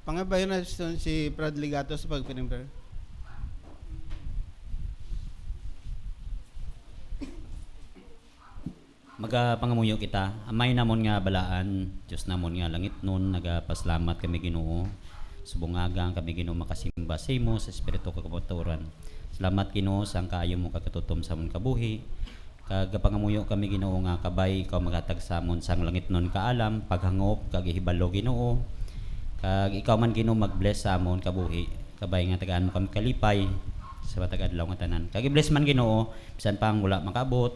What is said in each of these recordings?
Pangabayon na si Brad Ligato sa pagpinimper. Magapangamuyo kita, amay namon nga balaan, Diyos namon nga langit nun, nagapaslamat kami Ginoo. Subungagang kami Ginoo makasimba sa imo sa espiritu kagabaturan. Salamat Ginoo sang kaayo mo kakatutom sa amon kabuhi. Kagapangamuyo kami Ginoo nga kabay ikaw magatag sa amon sang langit nun kaalam, paghangop kag ihibalo Ginoo. Kag ikaw man Ginoo mag-bless sa amon kabuhi. Kabay nga tagaan mo kami kalipay sa matag adlaw nga tanan. Kag i-bless man Ginoo bisan pang wala makabot.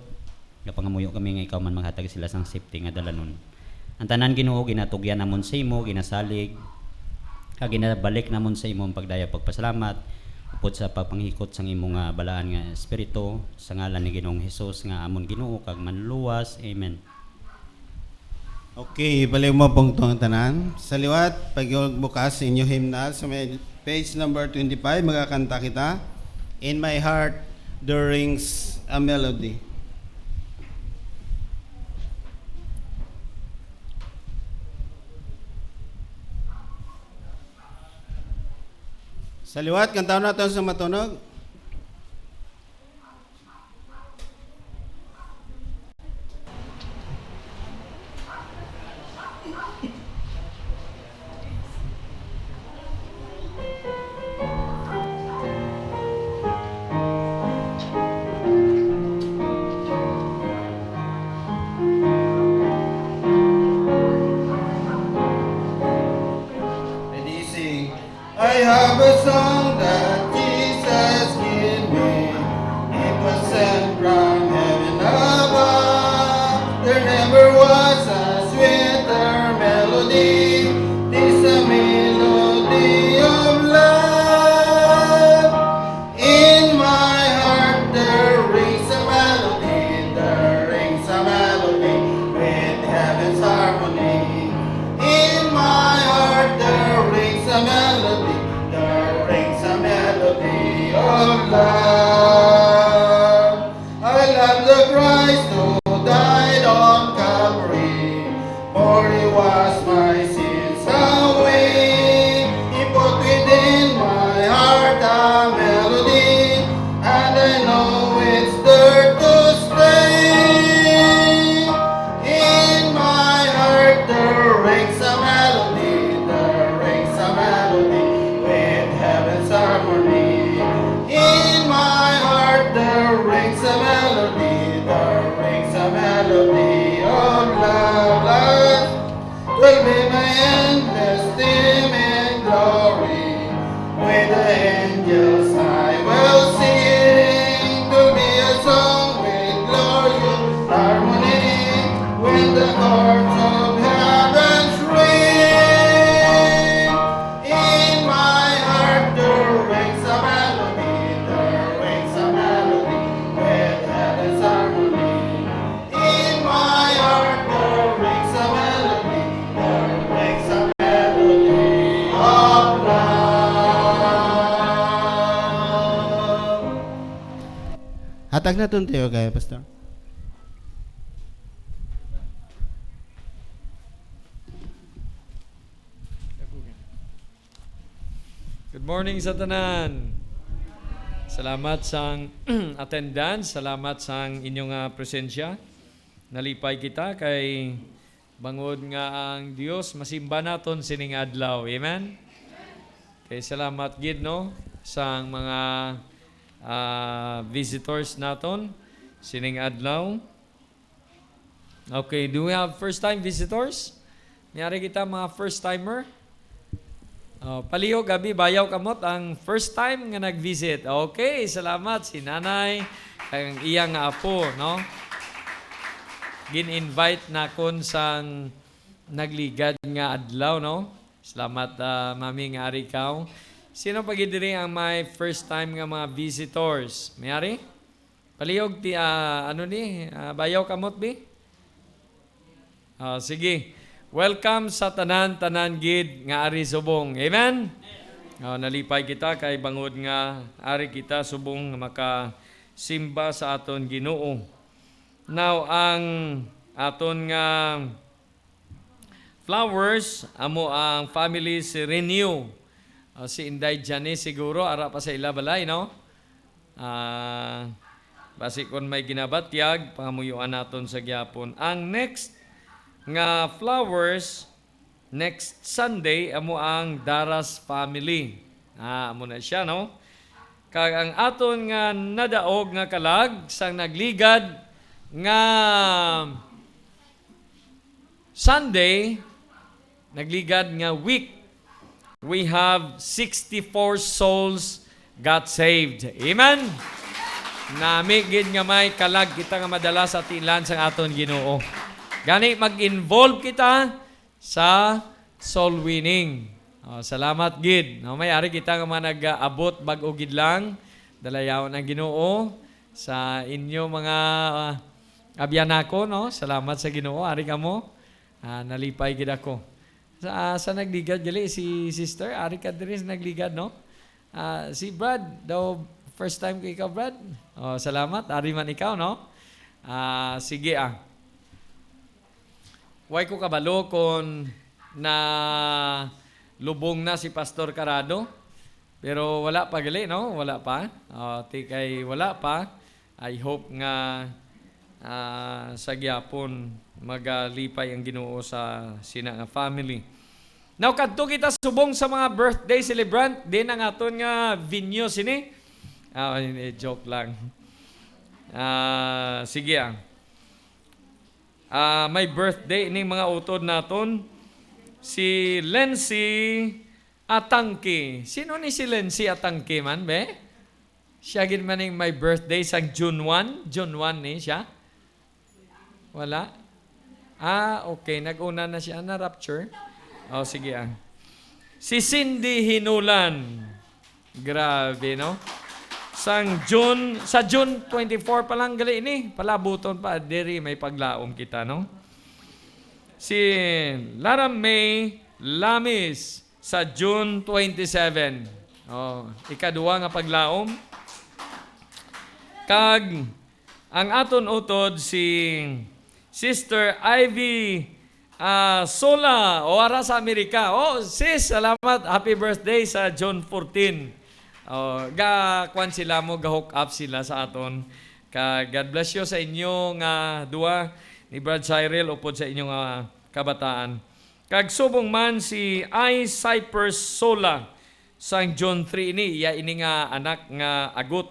Kapangamuyo kami nga ikaw man maghatag sila sang safety nga dalanon. Ang tanan Ginoo ginatugyan namon sa imo, ginasalig kag ginabalik namon sa imo ang pagdaya pagpasalamat upod sa pagpanghikot sang imo nga balaan nga espiritu sa ngalan ni Ginoong Hesus nga amon Ginoo kag manluwas. Amen. Okay, balik mo pong itong tanan. Sa liwat, pagbukas sa inyo hymnal sa page number 25, magkakanta kita. In my heart, there rings a melody. Sa liwat, kantaon natin sa matunog. I have a song that Jesus gave me. It was sent from heaven above. There never was a sweeter melody. This a melody of love. In my heart there rings a melody. There rings a melody with heaven's harmony. In my heart there rings a melody. Of love. I love the Christ who died on Calvary, for he washed my sins away. He put within my heart a melody, and I know it's there to stay. In my heart there rings a melody, there rings a melody with heaven's harmony. In my heart there rings a melody, there rings a melody of love. Love will be my endless theme in glory. With the angels I will sing. To be a song with glorious harmony. When the chords of heaven ring. In my heart there rings a melody. Hatag na itong tayo kaya, Pastor. Good morning sa tanan. Salamat sang attendance, salamat sang inyong presensya. Nalipay kita kay bangod nga ang Dios masimba naton sining adlaw. Amen. Kay salamat gid no sang mga visitors naton sining adlaw. Okay, do we have first time visitors? Mayari kita mga first timer. Palihog gabi bayaw kamot ang first time nga nag-visit. Okay, salamat si Nanay ang iyang apo, no? Gin-invite na kon sang nagligad nga adlaw, no? Salamat mami nga ari kaw. Sino pa diri ang may first time nga mga visitors? Mayari? Palihog ti bayaw kamot bi? Sige. Welcome sa tanan gid nga ari subong. Amen. Nalipay kita kay bangod nga ari kita subong makasimba sa aton Ginoo. Now ang aton nga flowers, amo ang family si Renew. Si Inday Janice siguro, ara pa sa ilabalay, no? Basi kung may ginabatyag, pangamuyuan naton sa gyapon. Ang next nga flowers, next Sunday, amo ang Daras family. Amo na siya, no? Kag ang aton nga nadaog nga kalag, sang nagligad, nga Sunday, nagligad nga week, we have 64 souls got saved. Amen? Namigid nga may kalag kita nga madala sa tilan sa aton Ginoo. Gani mag-involve kita sa soul winning. Salamat gid. May ari kita nga nag-abot bag-o gid lang dalayaw ng Ginoo sa inyo mga abyanako, no? Salamat sa Ginoo, ari kamo. Nalipay gid ako. Sa nagligad gali si sister, ari ka diri sa nagligad, no? Si Brad, daw first time ko ikaw, Brad. Salamat, ari man ikaw, no? Sige Way ko kabalo kon na lubong na si Pastor Carado. Pero wala pa gali, no? Wala pa. Kay wala pa. I hope nga sa gyapon magalipay ang Ginoo sa sina nga family. Now kadto kita subong sa mga birthday celebrant din ang aton nga venue sini. Joke lang. Sige may birthday ining mga utod naton si Lency Atangke. Sino ni si Lency Atangke man be? Siya gid maning may birthday sa June 1. June 1 ni siya. Wala. Okay. Nag-una na siya na rapture. Sige Si Cindy Hinulan. Grabe, no? Sa June 24 pa lang gali ini. Palabuton pa. Diri may paglaom kita, no? Si Lara May Lamis sa June 27. Ikaduwa nga paglaom. Kag ang aton utod si Sister Ivy Sola, ara sa Amerika. Sis, salamat. Happy birthday sa June 14. Kwan sila mo, ga-hook up sila sa aton. God bless you sa inyo nga dua ni Brad Cyril upod sa inyong kabataan. Kag subong man si I. Cypress Sola sang June 3 ini. Iya ini nga anak nga agot.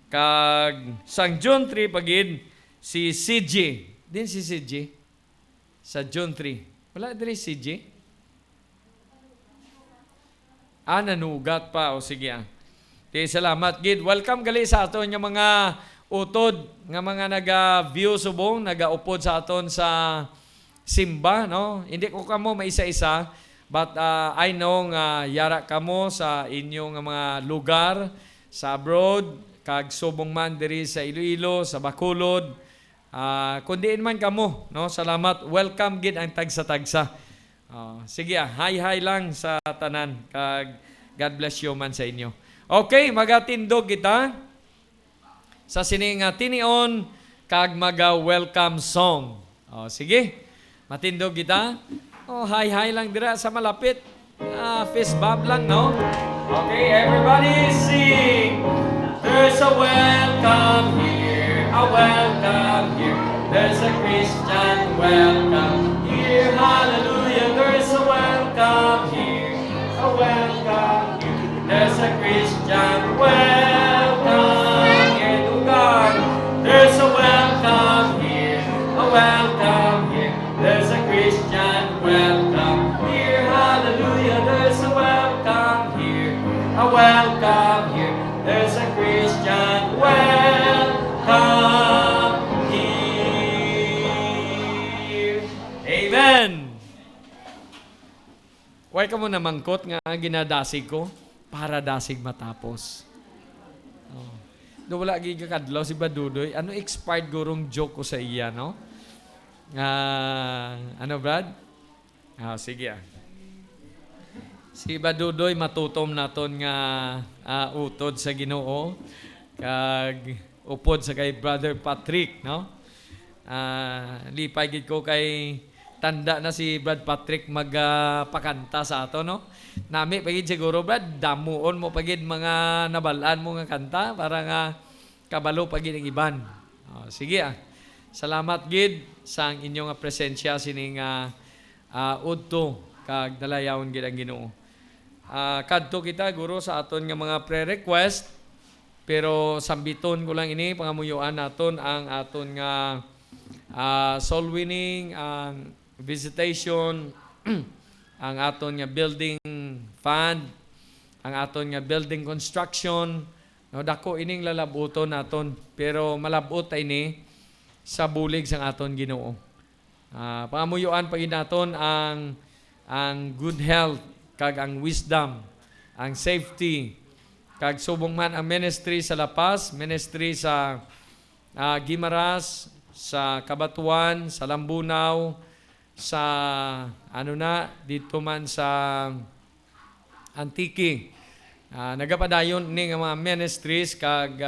Kag sang June 3 pagid si CJ. Din si CJ sa June 3. Wala diri CJ? Nanugat pa. Sige salamat gid. Welcome gali sa aton nga mga utod nga mga naga-view subong, naga-upod sa aton sa simba, no? Hindi ko kamo maisa-isa, but I know nga yara kamo sa inyong mga lugar sa abroad, kag subong man diri sa Iloilo, sa Bacolod. Kundiin man kamo, no? Salamat. Welcome gid ang tagsa-tagsa. Sige hi lang sa tanan, kag God bless you man sa inyo. Okay, magatindog kita sa sining tinion kag maga-welcome song. Sige, matindog kita. Hi lang dira sa malapit. Fist bump lang, no? Okay, everybody sing. There's a welcome here, a welcome here. There's a Christian welcome here. Hallelujah, there's a welcome here, a welcome here. There's a Christian welcome here to God. There's a welcome here, a welcome here. There's a Christian welcome here. Hallelujah, there's a welcome here, a welcome here. There's a Christian welcome here. Amen. Huwag ka mo na mangkot nga ginadasig ko para dasig matapos. Do wala gigakadlaw si Badudoy. Ano expired gurong joke ko sa iya, no? Ano, Brad? Sige Si Badudoy matutom naton nga utod sa Ginoo. Kag upod sa kay Brother Patrick, no? Lipay gid ko kay tanda na si Brad Patrick magpakanta sa ato, no? Nami pagid siguro, Brad, damuon mo pagid mga nabalaan mo nga kanta para nga kabalo pagid ang iban. Sige Salamat gid sa inyong presensya sining udto kag dalayawon gid ang Ginoo. Kadto kita guro sa aton nga mga prayer request, pero sambiton ko lang ini pangamuyuan naton ang aton nga soul winning, ang visitation, ang aton nga building fund, ang aton nga building construction. No, dako ining lalabuton naton, pero malabot ini sa bulig sang aton Ginoo. Pangamuyuan pagid naton ang good health kag ang wisdom, ang safety, kag subong man ang ministry sa Lapas, ministry sa Gimaras, sa Kabatuan, sa Lambunaw, sa dito man sa Antique. Nagapadayon ni nga mga ministries kag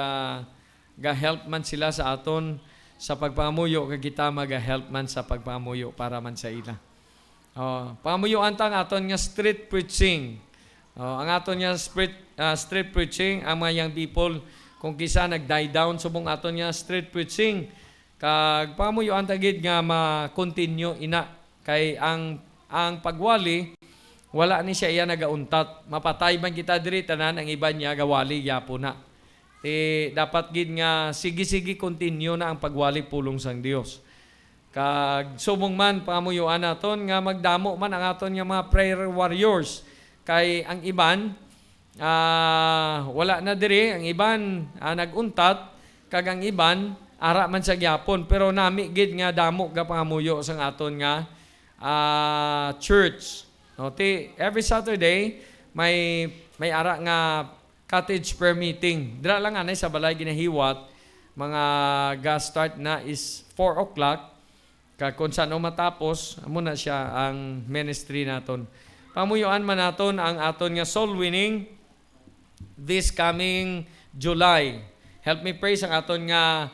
ga-help man sila sa aton sa pagpangamuyo kag kita maga-help man sa pagpangamuyo para man sa ila. Pangamuyoan tang aton nga street preaching. Ang aton nga street preaching, ang mga young people kung kisa nag-die down subong aton nga street preaching kag pangamuyoan tagid nga ma-continue ina kay ang pagwali wala ni siya iya nagauntat. Mapatay man kita diri tanan ang iba niya gawali yapo na. Dapat gid nga sige continue na ang pagwali pulong sang Dios. Kag subong man pangamuyuan naton nga magdamo man ang aton nga mga prayer warriors kay ang iban wala na diri, ang iban naguntat kag ang iban ara man sa gyapon, pero nami gid nga damo ga pangamuyo sang aton nga church. Every Saturday may ara nga cottage prayer meeting. Dira lang anay sa balay ginahiwat, mga start na is 4 o'clock. Kag kung saan matapos, amo na siya ang ministry naton. Pamuyuan man naton ang aton nga soul winning this coming July. Help me pray ang aton nga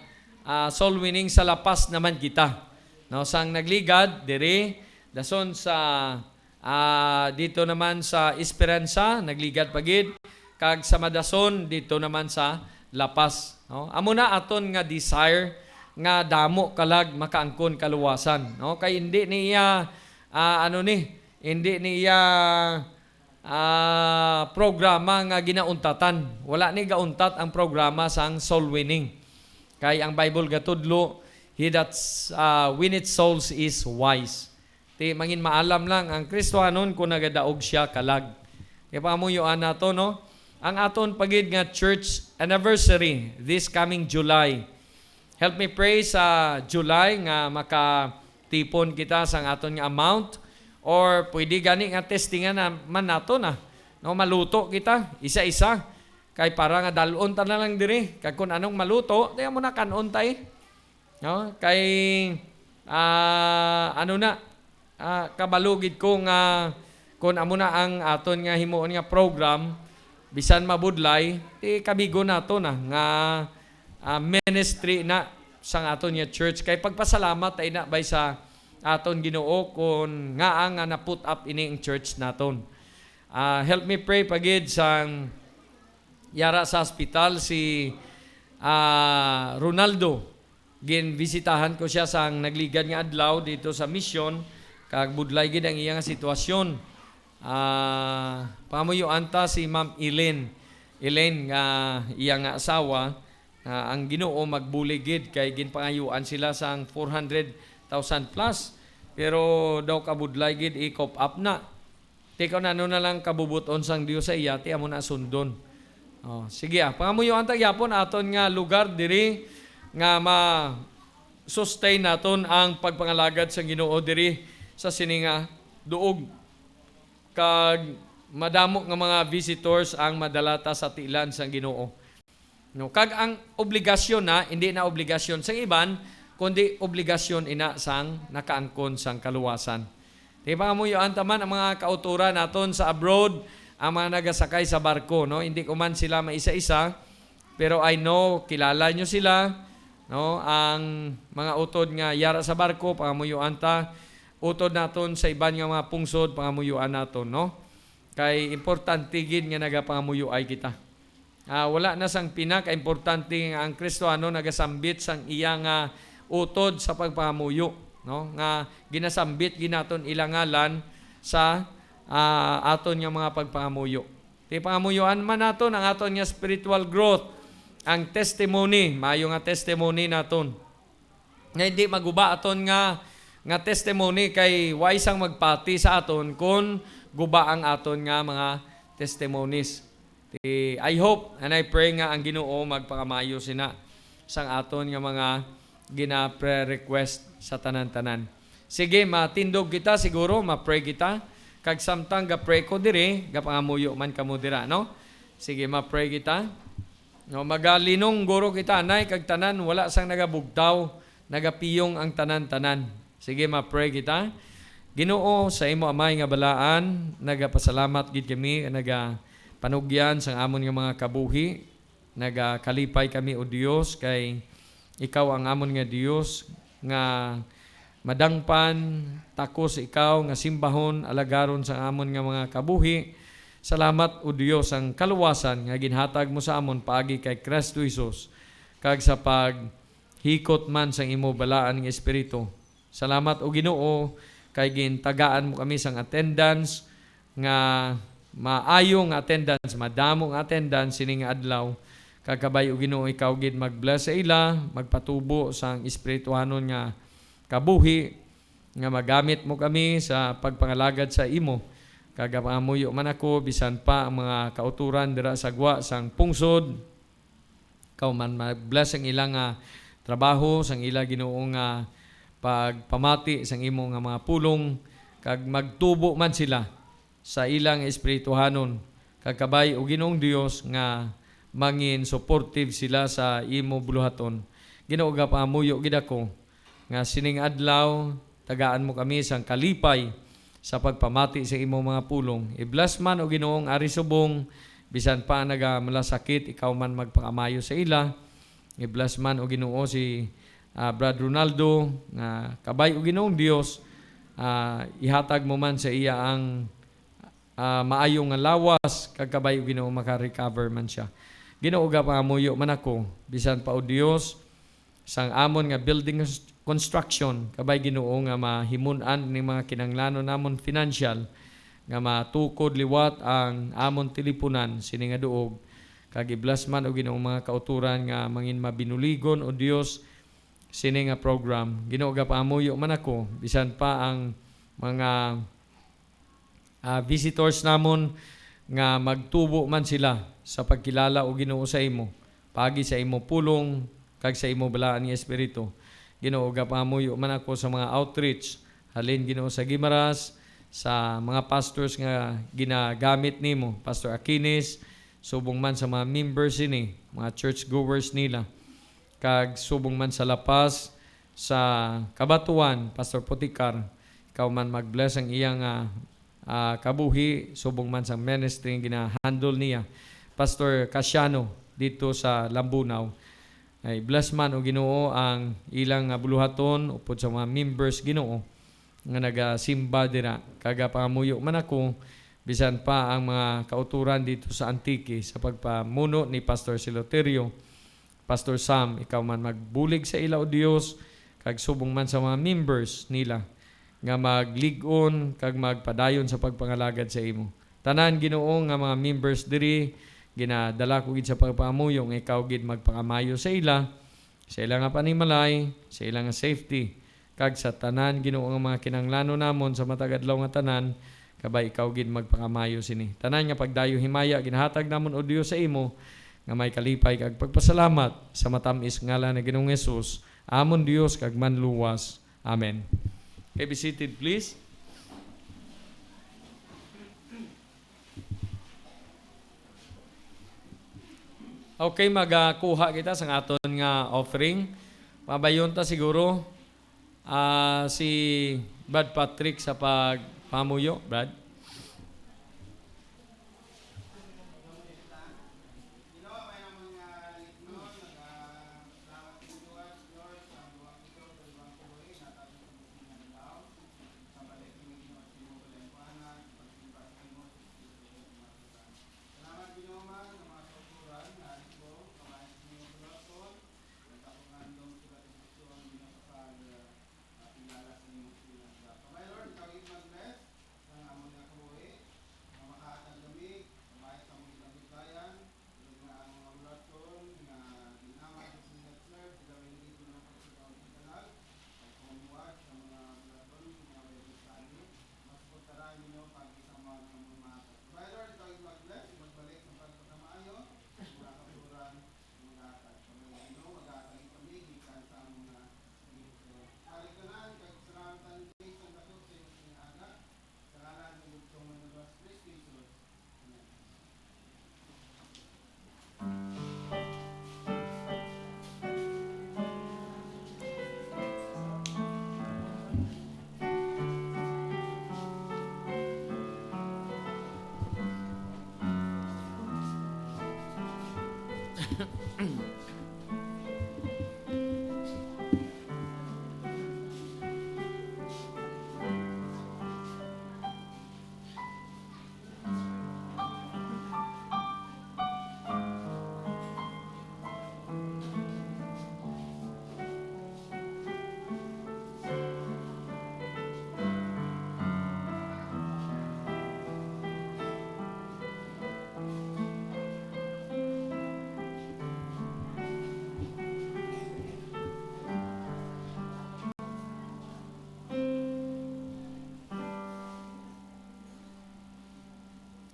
soul winning sa Lapas naman kita. No, sang nagligad diri dason sa dito naman sa Esperanza nagligad pagid kag sa Madason dito naman sa Lapas. No? Amo na aton nga desire nga damo kalag makaangkon kaluwasan. No? Kay hindi niya hindi niya programa nga ginauntatan. Wala ni gauntat ang programa sang soul winning. Kay ang Bible gatudlo, he that winneth souls is wise. Mangin maalam lang ang Kristohanon kung nagadaog siya kalag. Kaya pamuyuan nato, no? Ang aton pagid nga church anniversary this coming July. Help me pray sa July nga makatipon kita sa aton nga amount or pwede gani nga testingan na man nato na. No, maluto kita isa-isa. Kay para nga dalon ta na lang diri. Kag kun anong maluto, tayo mo na kanon tay. No? Kay kabalugid ko nga kung amo na ang aton nga himuon nga program bisan mabudlay kabigo nato na nga ministry na sang aton nga church kay pagpasalamat ay na bay sa aton Ginoo kun nga ang na-put up ini ang church naton. Help me pray pagid sang yara sa hospital si Ronaldo. Ginbisitahan ko siya sang nagligad nga adlaw dito sa mission kag budlay gid ang iyang sitwasyon. Pamuyuan ta si Ma'am Elaine nga iyang asawa, ang Ginoo magbulig gid kay ginpangayuan sila sang 400,000 plus. Pero daw kabudlay gid i-cop up na. Tikaw na na lang kabubuton sang Dios sa iya ti amo na sundon. Sige pamuyuan ta gyapon aton nga lugar diri nga ma-sustain naton ang pagpangalagad sang Ginoo diri sa sininga duog kag madamo nga mga visitors ang madalata sa tilan sang Ginoo. No, kag ang obligasyon na hindi na obligasyon sang iban kundi obligasyon ina sang nakaangkon sang kaluwasan. Di ba mo yung taman ang mga kauturan naton sa abroad, ang mga nagasakay sa barko, no? Hindi ko man sila maisa-isa, pero I know kilala nyo sila, no? Ang mga utod nga yara sa barko, pangamuyuan ta, utod naton sa iban nga mga pungsod pangamuyuan naton, no? Kay importante gid nga nagapangamuyuay kita. Wala na sang pinaka-importante nga ang Kristiyano nagasambit sang iya nga utod sa pagpangamuyo, no? Nga ginasambit ginaton ilangalan sa aton nga mga pagpangamuyo. Ti pangamuyuan man naton ang aton nga spiritual growth, ang testimony, maayo nga testimony naton. Nga hindi maguba aton nga testimony kay way sang magpati sa aton kung guba ang aton nga mga testimonies. I hope and I pray nga ang Ginoo magpakamayo sina sang aton nga mga gina-pre-request sa tanan-tanan. Sige, matindog kita siguro, ma-pray kita. Kag samtang ga-pray ko diri, gapangamuyo man kamo dira, no? Sige, ma-pray kita. No, magalinong guro kita, anay, kag tanan, wala sang nagabugtaw, nagapiyong ang tanan-tanan. Sige, ma-pray kita. Ginoo, sa imo amay nga balaan, nagapasalamat gid kami, nagapanugyan sang amon nga mga kabuhi, nagakalipay kami o Dios, kay ikaw ang amon nga Dios, nga madangpan, takos ikaw, nga simbahon, alagaron sa amon nga mga kabuhi. Salamat o Dios ang kaluwasan nga ginhatag mo sa amon paagi kay Kristo Jesus, kag sa paghikot man sang imo balaan nga espiritu. Salamat o Ginoo kay gintagaan mo kami sang attendance nga maayong attendance, madamong attendance sining adlaw. Kagkabay o Ginoo ikaw gid mag-bless sa ila, magpatubo sang espirituhanon nga kabuhi nga magamit mo kami sa pagpangalagad sa imo. Kagapangamuyo man ako bisan pa ang mga kauturan dira sa gwa sang pungsod. Ikaw man mag-bless ang ilang trabaho sang ila Ginoo nga pagpamati sang imo nga mga pulong, kag magtubo man sila sa ilang espirituhanon. Kagkabay o Ginoong Dios nga mangin supportive sila sa imo buluhaton. Ginoo gapangamuyo gid ako nga sining adlaw tagaan mo kami sang kalipay sa pagpamati sa imo mga pulong. I-bless man o Ginoong ari subong bisan pa nagamalasakit, ikaw man magpakamayo sa ila. I-bless man o Ginoo si Brad Ronaldo nga kabay o Ginoong Dios, ihatag mo man sa iya ang maayong nga lawas, kag kabay o Ginoo maka-recover man siya. Ginoo gapangamuyo man ako bisan pa o Dios sang amon nga building construction, kabay Ginoo nga mahimun-an ni mga kinanglanon namon financial, nga matukod liwat ang amon tilipunan sini nga duog, kag i-bless man o Ginoo mga kauturan nga mangin mabinuligon o Dios sini nga program. Ginoo gapangamuyo man ako bisan pa ang mga visitors namon nga magtubo man sila sa pagkilala o Ginoo sa imo, pagi sa imo pulong kag sa imo balaan nga espiritu. Ginoo gapangamuyo man ako sa mga outreach, halin Ginoo sa Gimaras, sa mga pastors nga ginagamit nimo, Pastor Akinis, subong man sa mga members ini, mga church goers nila, kag subong man sa Lapas, sa Kabatuan, Pastor Poticar, ikaw man mag-bless ang iyang kabuhi, subong man sa ministry gina-handle niya, Pastor Casiano dito sa Lambunaw. Ay bless man o Ginoo ang ilang buluhaton upod sa mga members Ginoo nga nagasimba dira. Kagapangamuyo man ako bisan pa ang mga kauturan dito sa Antique sa pagpamuno ni Pastor Siloterio, Pastor Sam, ikaw man magbulig sa ila o Dios, kag subong man sa mga members nila nga maglig-on kag magpadayon sa pagpangalagad sa imo. Tanan Ginoo nga mga members diri, ginadala ko gid sa pagpamuyo nga ikaw gid magpakamayo sa ila nga panimalay, sa ila nga safety, kag sa tanan Ginoo nga mga kinanglano namon sa matag adlaw nga tanan, kabay ikaw gid magpakamayo sini. Tanan nga pagdayo himaya ginahatag namon o Dios sa imo nga may kalipay kag pagpasalamat sa matamis ngalan ni Ginoong Hesus, amon Dios kag manluwas. Amen. Okay, be seated please. Okay, magakuha kita sa aton nga offering. Pabayon ta siguro si Brad Patrick sa pagpamuyo. Brad?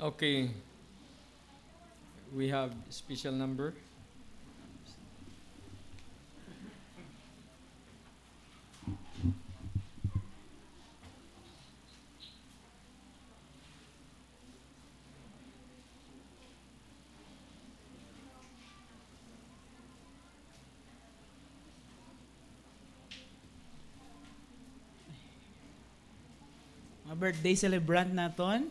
Okay. We have special number. Mga birthday celebrant naton.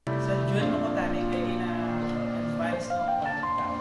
Sa June mo ko tani kay na advance ng pagkakao.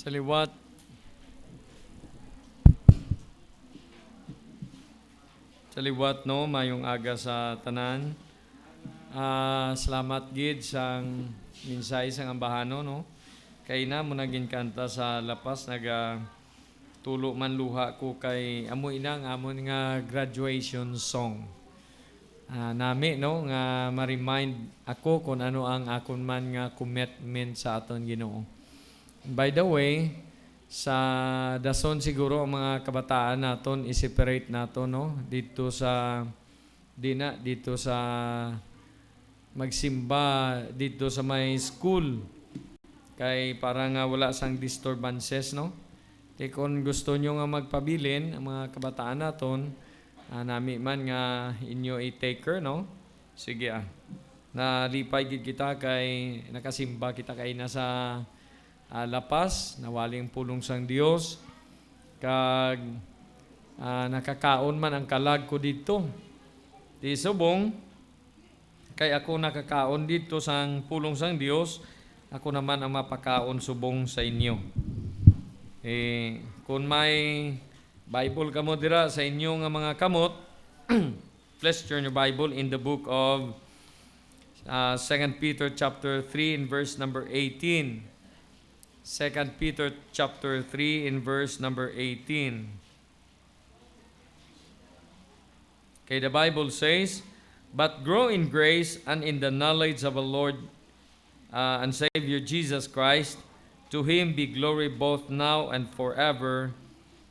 Sa liwat. Sa liwat, no, mayong aga sa tanan. Salamat gid sang minsay sang ambahano, no. Kay na mo naging kanta sa lapas tulo man luha ko kay amo ina nga amon nga graduation song. Nami, no, nga ma-remind ako kung ano ang akon man nga commitment sa aton Ginoo. By the way, sa dason siguro ang mga kabataan naton i-separate naton, no, dito sa magsimba dito sa may school kay para nga wala sang disturbances, no. Kay kung gusto nyo nga magpabilin ang mga kabataan naton, nami man nga inyo i-taker, no. Sige nalipay gid kita kay nakasimba kita kay nasa lapas, nawaling pulong sang Dios kag nakakaon man ang kalag ko dito. Di subong kay ako nakakaon dito sang pulong sang Dios, ako naman ang mapakaon subong sa inyo. Kung may Bible kamo dira sa inyo nga mga kamot, please turn your Bible in the book of 2 Peter chapter 3 in verse number 18. 2 Peter chapter 3 in verse number 18. Okay, the Bible says, "But grow in grace and in the knowledge of our Lord and Savior Jesus Christ. To Him be glory both now and forever.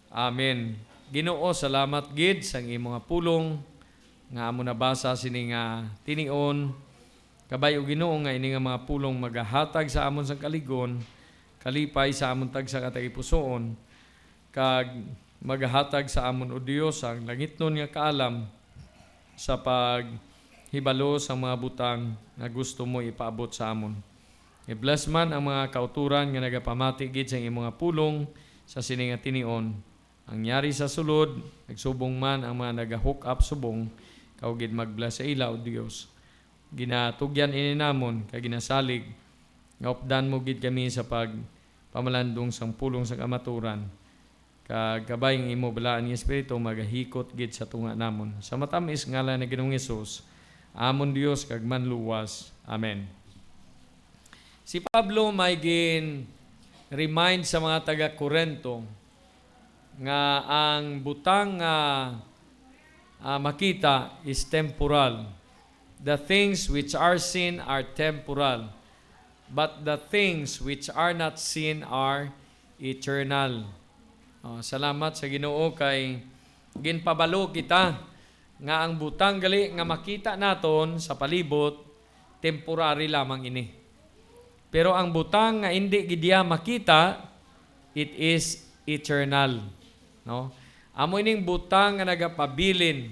Amen." Ginoo, salamat gid sa imong mga pulong nga amo nabasa sini nga tinion. Kabay og Ginoo nga ini nga mga pulong magahatag sa amon sang kaligon, kalipay sa amon tag sa katagipusoon, kag magahatag sa amon o Dios ang langitnon nga kaalam sa paghibalo sa mga butang na gusto mo ipaabot sa amon. I-bless man ang mga kauturan nga nagapamati gid sa imong mga pulong sa sini nga tinion. Ang nyari sa sulod, nagsubong man ang mga nagahook up subong, kaw gid mag-bless sa ila o Dios. Ginatugyan ini namon kag ginasalig nga updan mo gid kami sa pamalandong sang pulong sa kamaturan. Kag kabay ng imo balaan nga espiritu magahikot gid sa tunga namon. Sa matamis ngalan ni Ginoong Hesus, amon Dios kag manluwas. Amen. Si Pablo may remind sa mga taga-Korento nga ang butang makita is temporal. The things which are seen are temporal, but the things which are not seen are eternal. Salamat sa Ginoo kay ginpabalo kita nga ang butang gali nga makita naton sa palibot temporary lamang ini. Pero ang butang nga hindi gidya makita, it is eternal, no? Amo ining butang nga nagapabilin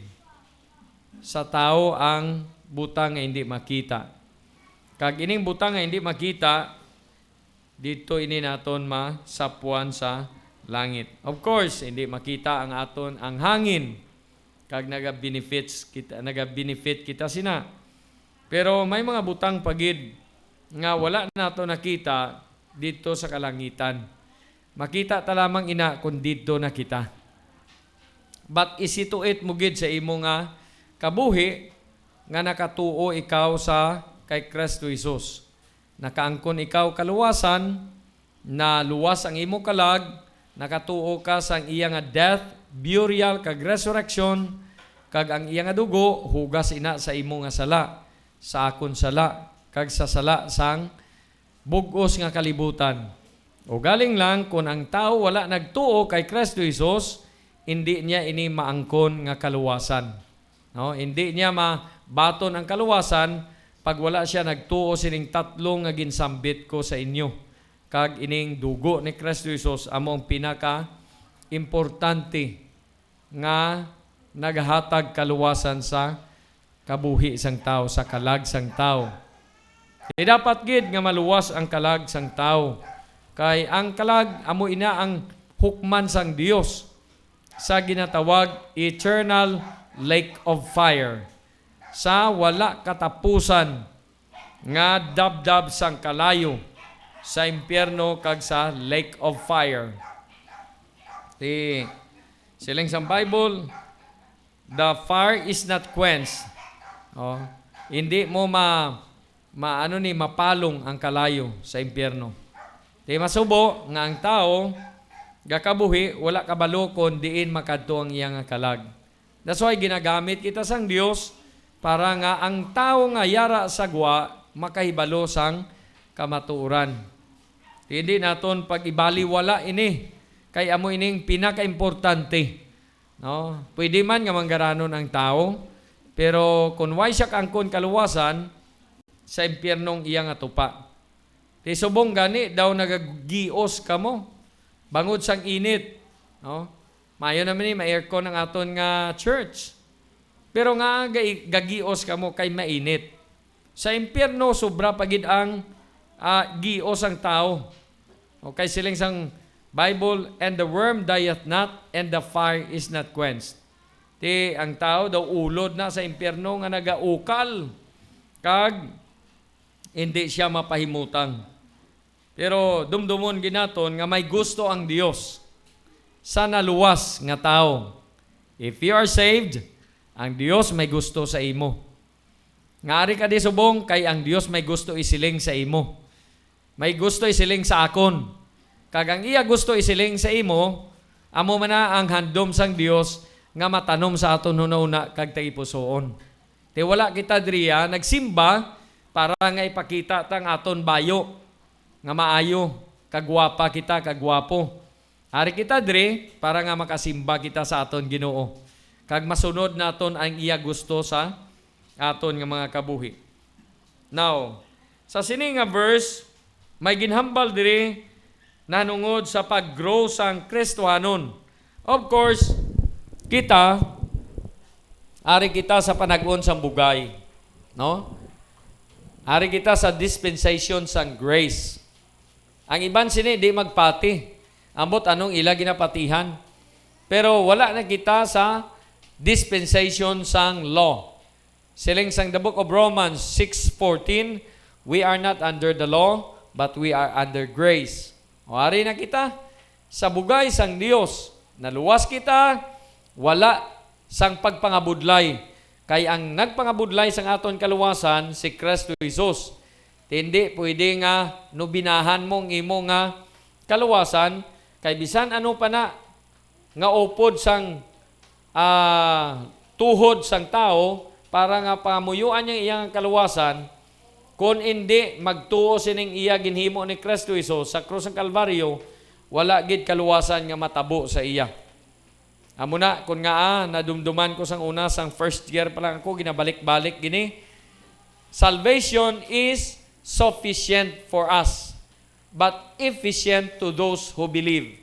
sa tao ang butang nga hindi makita. Kag ining butang nga hindi makita, dito ini naton masapuan sa langit. Of course, hindi makita ang aton ang hangin kag naga-benefit kita sina. Pero may mga butang pagid nga wala nato nakita dito sa kalangitan. Makita ta lamang ina kung dito na kita. But isituit mo gid sa imo nga kabuhi nga nakatuo ikaw sa kay Kristo Jesus. Nakaangkon ikaw kaluwasan, na luwas ang imo kalag, nakatuo ka sa iya nga death, burial, kag resurrection, kag ang iya nga dugo, hugas ina sa imo nga sala, sa akon sala, kag sa sala sang bugos nga kalibutan. O galing lang, kung ang tao wala nagtuo kay Kristo Jesus, hindi niya ini maangkon nga kaluwasan. No? Hindi niya mabaton ang kaluwasan pag wala siya nagtuo sining tatlong nga ginsambit ko sa inyo. Kag ining dugo ni Kristo Jesus among pinaka importante nga naghatag kaluwasan sa kabuhi sang tao, sa kalag sang tao. E dapat gid nga maluwas ang kalag sang tao. Kay ang kalag amo ina ang hukman sang Dios sa ginatawag eternal lake of fire, sa wala katapusan nga dabdab sang kalayo, sa impyerno kag sa lake of fire. Siling sa Bible, the fire is not quenched. Oh, hindi mo mapalong ang kalayo sa impyerno. Di masubo nga ang tao gakabuhi wala kabalo kon diin makadto ang iyang kalag. That's why ginagamit kita sang Dios para nga ang tao nga yara sa gwa makahibalo sang kamatuoran. Hindi naton pag-ibaliwala ini kay amo ining pinaka-importante. No? Pwede man nga manggaranon ang tao, pero kung way siya kangkon kaluwasan, sa impyernong iya nga tupa. Di subong gani daw nagagios ka mo, bangod sang init. No? Mayo naman ni ma-aircon ang aton nga church. Pero nga gagios ka mo kay mainit. Sa impyerno, sobra pagid ang gios ang tao. Okay, siling sang Bible, and the worm dieth not, and the fire is not quenched. Ang tao daw ulod na sa impyerno nga nagaukal, kag hindi siya mapahimutang. Pero dumdumon ginaton nga may gusto ang Dios sa naluwas nga tao. If you are saved, ang Dios may gusto sa imo. Ngari ka di subong, kay ang Dios may gusto isiling sa imo. May gusto isiling sa akon. Kagang iya gusto isiling sa imo, amo man na ang handom sang Dios nga matanom sa aton hunahuna kag taipusoon. Ti wala kita driya nagsimba para nga ipakita tang aton bayo nga maayo, kagwapa kita, kagwapo. Ari kita diri para nga makasimba kita sa aton Ginoo. Kag masunod naton ang iya gusto sa aton nga mga kabuhi. Now, sa sini nga verse, may ginhambal diri nanungod sa pag-grow sang Kristohanon. Of course, ari kita sa panag-on sang bugay. No? Ari kita sa dispensation sang grace. Ang iban sini, di magpati. Ambot anong ila ginapatihan. Pero wala na kita sa dispensation sang law. Siling sang the book of Romans 6:14, we are not under the law, but we are under grace. O ari na kita sa bugay sang Dios. Naluwas kita, wala sang pagpangabudlay. Kay ang nagpangabudlay sang aton kaluwasan si Kristo Jesus. Hindi pwede nga nubinahan mong imo nga kaluwasan kay bisan ano pa na nga upod sang tuhod sang tao para nga pamuyuan niyang iyang kaluwasan. Kung hindi magtuo sining iya ginhimo ni Kristo Jesus sa krus ng Kalbaryo, wala gid kaluwasan nga matabo sa iya. Amo na kun nga nadumduman ko sang una sang first year pa lang ako ginabalik-balik gini. Salvation is sufficient for us, but efficient to those who believe.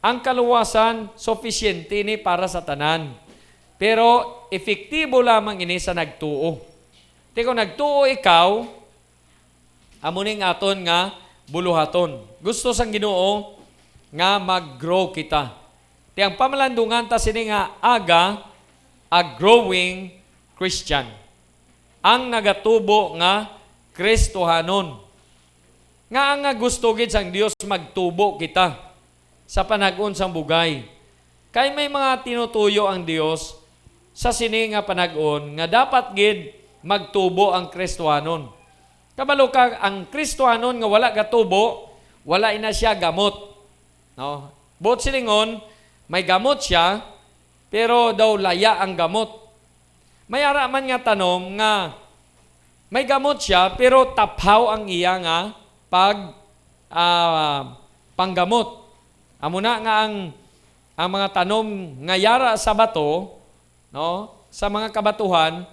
Ang kaluwasan sufficient ni para sa tanan. Pero epektibo lamang ini sa nagtuo. Kung nagtuo ikaw, amo ning aton nga buluhaton. Gusto sang Ginoo nga mag-grow kita. Ang pamalandungan ta sini nga a growing Christian. Ang nagatubo nga Kristohanon. Nga ang gusto gid sang Dios magtubo kita sa panag-on sang bugay. Kay may mga tinutuyo ang Dios sa sini nga panag-on nga dapat gid magtubo ang Kristohanon. Kabalo ka, ang Kristohanon nga wala gatubo, wala ina siya gamot. No? Bot silingon, may gamot siya, pero daw laya ang gamot. May araman nga tanom nga, may gamot siya, pero taphaw ang iya nga panggamot. Amo na nga ang mga tanom nga yara sa bato, no? Sa mga kabatuhan,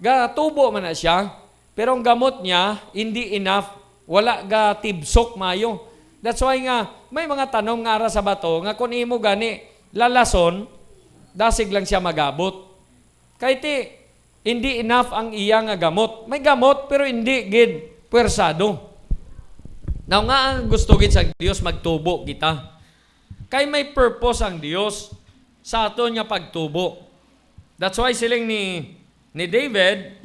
gatubo man na siya, pero ang gamot niya, hindi enough, wala ga tibsok mayo. That's why nga, may mga tanong nga ara sa bato, nga kung imo gani, lalason, dasig lang siya magabot. Kahit hindi enough ang iya nga gamot. May gamot, pero hindi gid puwersado. Now nga ang gusto gid sa Dios magtubo kita. Kay may purpose ang Dios sa aton nga pagtubo. That's why siling ni David,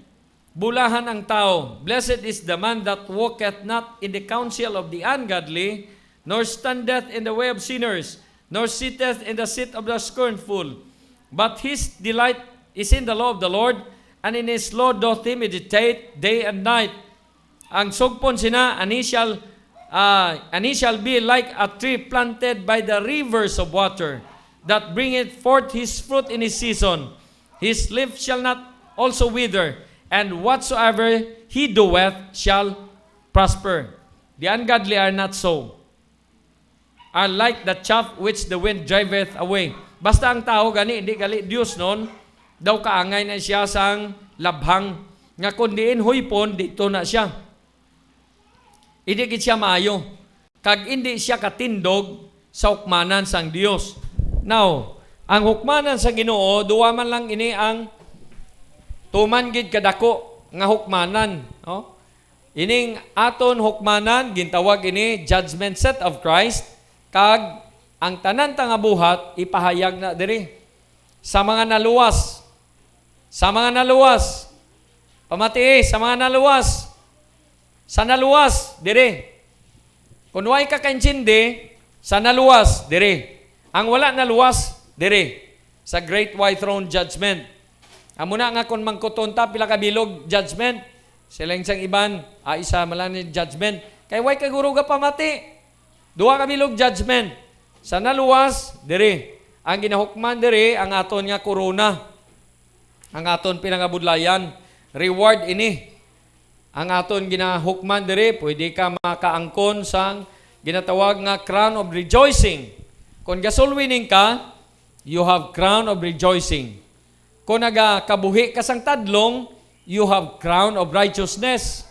bulahan ang tao. Blessed is the man that walketh not in the counsel of the ungodly, nor standeth in the way of sinners, nor sitteth in the seat of the scornful. But his delight is in the law of the Lord, and in his law doth he meditate day and night. Ang sugpon sina, and he shall be like a tree planted by the rivers of water, that bringeth forth his fruit in his season. His leaf shall not also wither, and whatsoever he doeth shall prosper. The ungodly are not so, are like the chaff which the wind driveth away. Basta ang tao gani, hindi gali Diyos noon, daw kaangay na siya sang labhang, nga kundiin huypon, dito na siya. Hindi gid siya maayo. Kag hindi siya katindog sa hukmanan sang Dios. Now, ang hukmanan sa Ginoo, duwa man lang ini ang tuman gid kadako nga hukmanan, no? Ining aton hukmanan gintawag ini judgment seat of Christ, kag ang tanan nga buhat ipahayag na diri sa mga naluwas. Sa mga naluwas. Pamati sa mga naluwas. Sa naluwas, dire. Kung way ka kaintindi, sa naluwas, dire. Ang wala naluwas, dire. Sa Great White Throne Judgment. Amuna nga kung mangkutunta, pila ka bilog judgment. Silang isang iban, isa malang judgment. Kaya way ka guro ka pamati. Duwa ka bilog judgment. Sa naluwas, dire. Ang ginahukman dire, ang aton nga corona. Ang aton pinangabudlayan. Reward ini. Ang aton ginahukman dire, pwede ka makaangkon sang ginatawag nga crown of rejoicing. Kung gasolwining ka, you have crown of rejoicing. Kung nagakabuhi ka sang tadlong, you have crown of righteousness.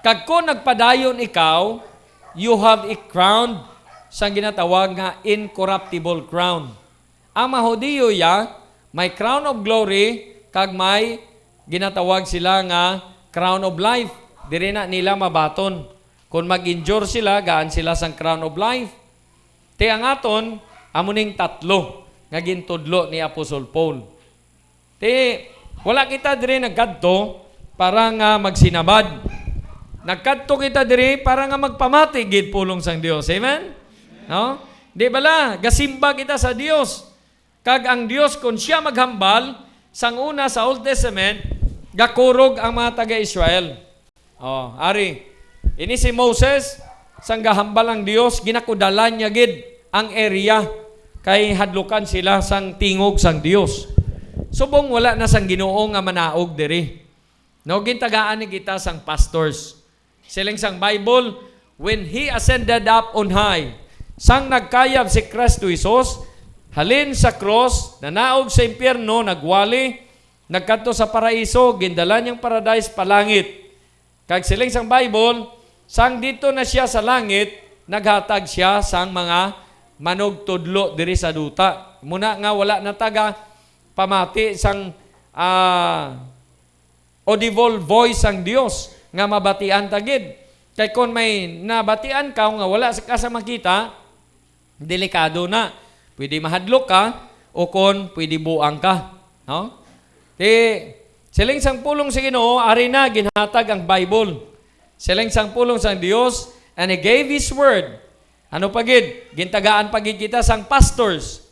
Kag kung nagpadayon ikaw, you have a crown sang ginatawag nga incorruptible crown. Ang Mahudiyo ya, may crown of glory, kag may ginatawag sila nga crown of life. Dire na nila mabaton. Kung mag-endure sila, gaan sila sang crown of life. Te ang aton, amuning tatlo nga gintudlo ni Apostle Paul. Te, wala kita dire nagkadto para nga magsinabad. Nagkadto kita dire para nga magpamati gid pulong sang Dios. Amen? No? Di bala, gasimba kita sa Dios. Kag ang Dios kung siya maghambal, sang una sa Old Testament, gakurog ang mga taga-Israel. Ari, ini si Moses, sang gahambal ang Dios, ginakudalan niya gid ang area, kay hadlukan sila sang tingog sang Dios. Subong wala na sang Ginoo nga manaog diri. No, gintagaan ni kita sang pastors. Siling sang Bible, when He ascended up on high, sang nagkayab si Kristo Jesus, halin sa cross, nanaog sa impyerno, nagwali, nagkanto sa paraiso, gindala niyang paradise palangit. Kag siling sang Bible, sang dito na siya sa langit, naghatag siya sang mga manugtudlo diri sa duta. Muna nga wala na taga pamati sang audible voice sang Dios nga mabatian tagid. Kay kung may nabatian ka nga wala ka sa makita, delikado na. Pwede mahadlok ka o kung pwede buang ka. No? Siling sang pulong sa Ginoo, ari na ginhatag ang Bible. Siling sang pulong sa Dios, and He gave His word. Ano pagid? Gintagaan pagid kita sang pastors.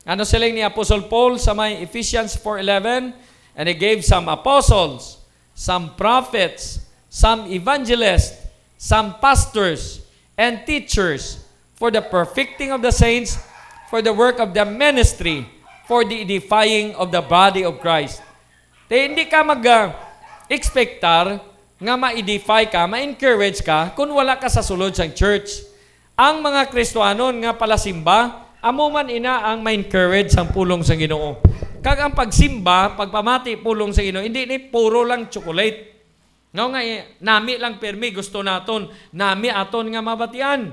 Ano siling ni Apostle Paul sa may Ephesians 4:11? And He gave some apostles, some prophets, some evangelists, some pastors, and teachers for the perfecting of the saints, for the work of the ministry, for the edifying of the body of Christ. Hindi ka mag-expectar nga ma-edify ka, ma-encourage ka kung wala ka sa sulod sang church. Ang mga Kristohanon nga palasimba, amo man ina ang ma-encourage sang pulong sa Ginoo. Kag ang pagsimba, pagpamati pulong sa Ginoo, hindi ni puro lang chocolate. No nga nami lang permi gusto naton, nami aton nga mabatian.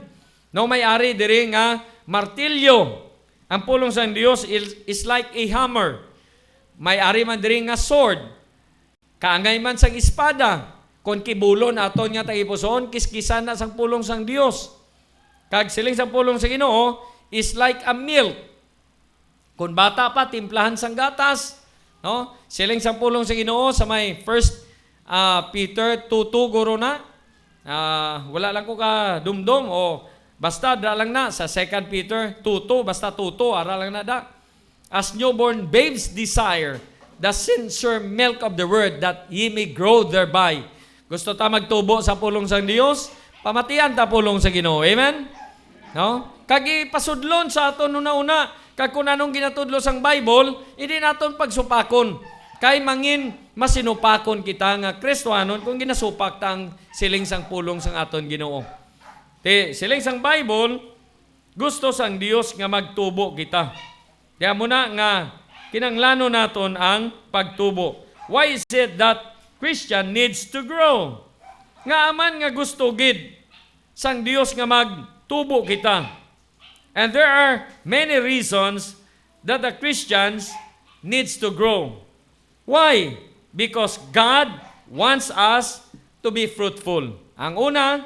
No may ari diri nga martilyo. Ang pulong sa Dios is like a hammer. May ari man diri nga sword. Kaangay man sang espada. Kung kibulon aton nga tagipuson, kiskisan na sang pulong sang Dios. Kag siling sang pulong sa Ginoo is like a milk. Kung bata pa timplahan sang gatas, no? Siling sang pulong sa Ginoo sa may 1 Peter 2:2 guro na. Wala lang ko ka dumdum o basta da lang na sa 2 Peter 2:2 basta 2:2 ara lang na da. As newborn babes desire the sincere milk of the word that ye may grow thereby. Gusto ta magtubo sa pulong sang Dios, pamatian ta pulong sa Ginoo. Amen? No? Kag ipasudlon sa aton una-una, kag kung anong ginatudlo sang Bible, hindi naton pagsupakon. Kay mangin masinupakon kita nga Kristohanon kung ginasupak tang siling sang pulong sang aton Ginoo. Siling sang Bible, gusto sang Dios nga magtubo kita. Kaya muna nga kinanglano naton ang pagtubo. Why is it that Christian needs to grow? Nga aman nga gusto gid sang Dios nga magtubo kita. And there are many reasons that the Christians needs to grow. Why? Because God wants us to be fruitful. Ang una,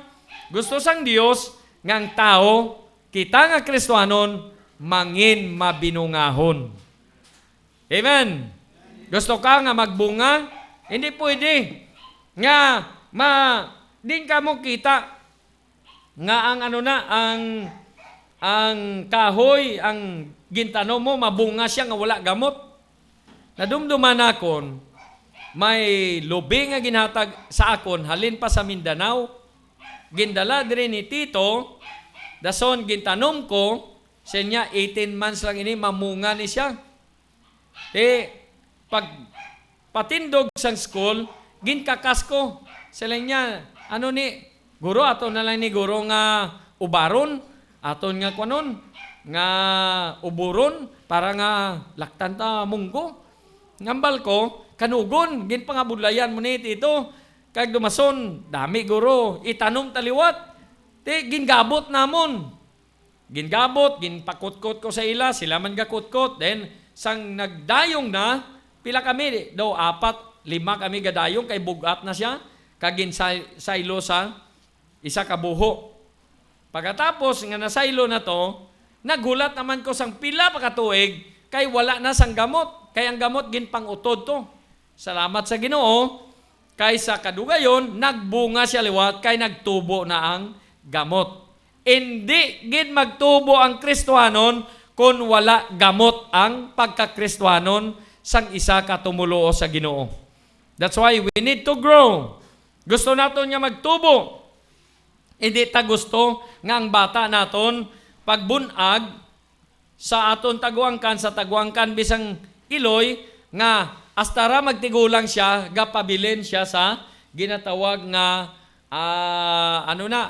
gusto sang Dios ngang tao, kita nga Kristohanon, mangin mabinungahon. Amen. Gusto ka nga magbunga? Hindi pwede. Nga, din ka mo kita nga ang ang kahoy, ang gintano mo, mabunga siya nga wala gamot. Nadumduman akon, may lubi nga ginhatag sa akon, halin pa sa Mindanao. Gindala din ni Tito, dason gintanom ko, siya niya 18 months lang ini, mamunga ni siya. Pag patindog sang school, ginkakas ko. Sila niya, guro, ato na lang ni guro nga ubaron, aton nga kwanon, nga uburon, para nga laktan ta munggo. Ngambal ko, kanugon, gin pangabudlayan mo ni Tito, kag dumason, dami guro, itanom taliwat, gingabot namon. Gingabot, ginpakutkot ko sa ila, sila man gakutkot, then sang nagdayong na, pila kami, daw 4, 5 kami gadayong, kay bugat na siya, kagin saylo sa isa kabuho. Pagkatapos nga nasaylo na to, nagulat naman ko sang pila pa katuig, kay wala na sang gamot, kay ang gamot ginpangutod to. Salamat sa Ginoo, kay sa kadugayon, nagbunga siya liwat, kay nagtubo na ang gamot. Hindi gid magtubo ang Kristohanon kung wala gamot ang pagka-Kristohanon sang isa ka tumuluo sa Ginoo. That's why we need to grow. Gusto naton nga magtubo. Hindi ta gusto nga ang bata naton pagbunag sa aton taguangkan, sa taguangkan bisang iloy, nga astara magtigulang siya, gapabilin siya sa ginatawag nga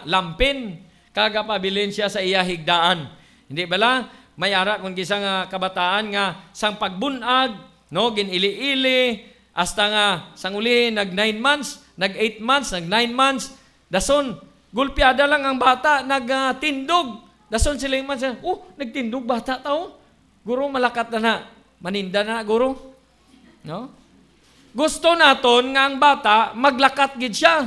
lampin, kagapabilin siya sa iya higdaan. Hindi bala? May ara kung gisang kabataan nga sang pagbunag, no, ginili-ili, hasta nga sang uli nag 9 months, nag 8 months, nag 9 months, dason, gulpiada lang ang bata, nagtindog. Dason sila yung man siya, nagtindog bata tao. Guro, malakat na maninda na, guro. No? Gusto naton nga ang bata, maglakat gid siya.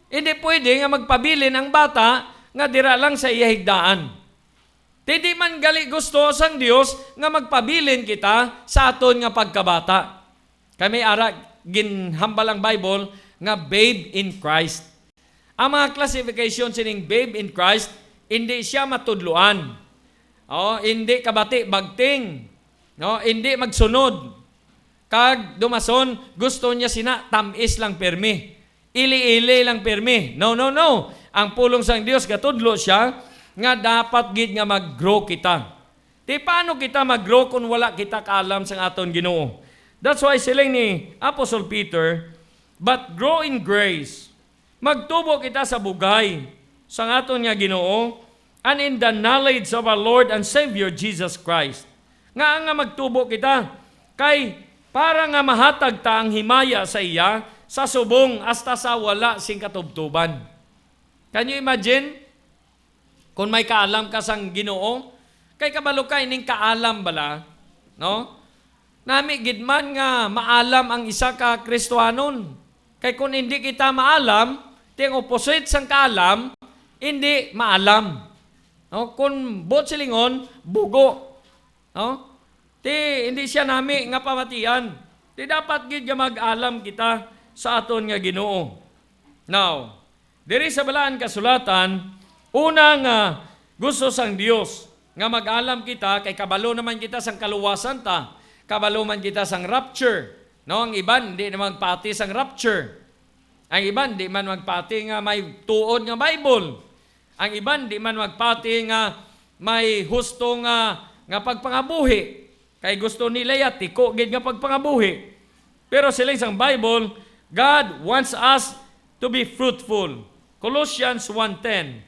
Hindi pwede nga magpabilin ang bata, nga dira lang sa iyahigdaan. Hindi man gali gusto sang Dios nga magpabilin kita sa aton nga pagkabata. Kami ara, ginhambal ang Bible, nga babe in Christ. Ang mga classification sining babe in Christ, hindi siya matudluan. Hindi kabati, bagting. Hindi magsunod. Kag dumason, gusto niya sina tamis lang permi. Ili-ili lang permi. No. Ang pulong sang Dios katudlo siya nga dapat gid nga mag-grow kita. Paano kita mag-grow kung wala kita kaalam sang aton Ginoo? That's why siling ni Apostle Peter, but grow in grace. Magtubo kita sa bugay sang aton nga Ginoo and in the knowledge of our Lord and Savior Jesus Christ. Nga magtubo kita kay para nga mahatag ta ang himaya sa iya sa subong hasta sa wala sing katubtuban. Can you imagine? Kung may kaalam ka sang Ginoo, kay kabalo ka ining kaalam bala, no? Nami gidman nga maalam ang isa ka Kristohanon. Kay kung hindi kita maalam, ting opposite sang kaalam, hindi maalam. No? Kung bot silingon, bugo. No? Hindi siya nami nga pamatian. Dapat gid nga mag-alam kita sa aton nga Ginoo. Now, diri sa balaan kasulatan, unang gusto sang Dios nga mag-alam kita kay kabalo naman kita sang kaluwasan ta, kabalo man kita sang rapture. No, ang iban hindi na magpati sang rapture. Ang iban di man magpati nga may tuod nga Bible. Ang iban di man magpati nga may husto nga pagpangabuhi. Kay gusto nila tiko gid nga pagpangabuhi. Pero sila sang Bible, God wants us to be fruitful. Colossians 1:10.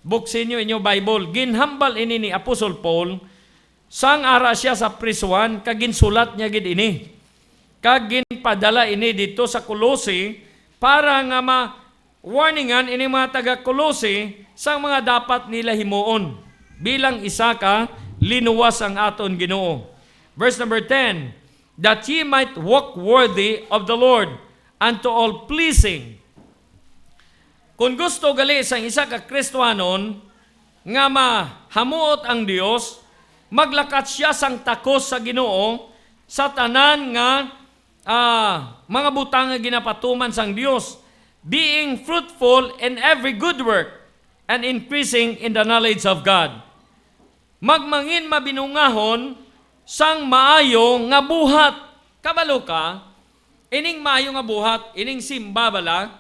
Buksin niyo inyo Bible. Ginhambal ini ni Apostle Paul sang ara siya sa prisuan kag ginsulat niya gid ini. Kag ginpadala ini dito sa Colossae para nga warningan ini mga taga Colossae sang mga dapat nila himuon bilang isa ka linuwas ang aton Ginoo. Verse number 10, that ye might walk worthy of the Lord unto all pleasing. Kung gusto gali sang isa ka Kristiyanon nga mahamuot ang Dios, maglakat siya sang takos sa Ginoo sa tanan nga mga butang nga ginapatuman sang Dios, being fruitful in every good work and increasing in the knowledge of God. Magmangin mabinungahon sang maayo nga buhat. Kabalo ka, ining maayo nga buhat, ining simba bala,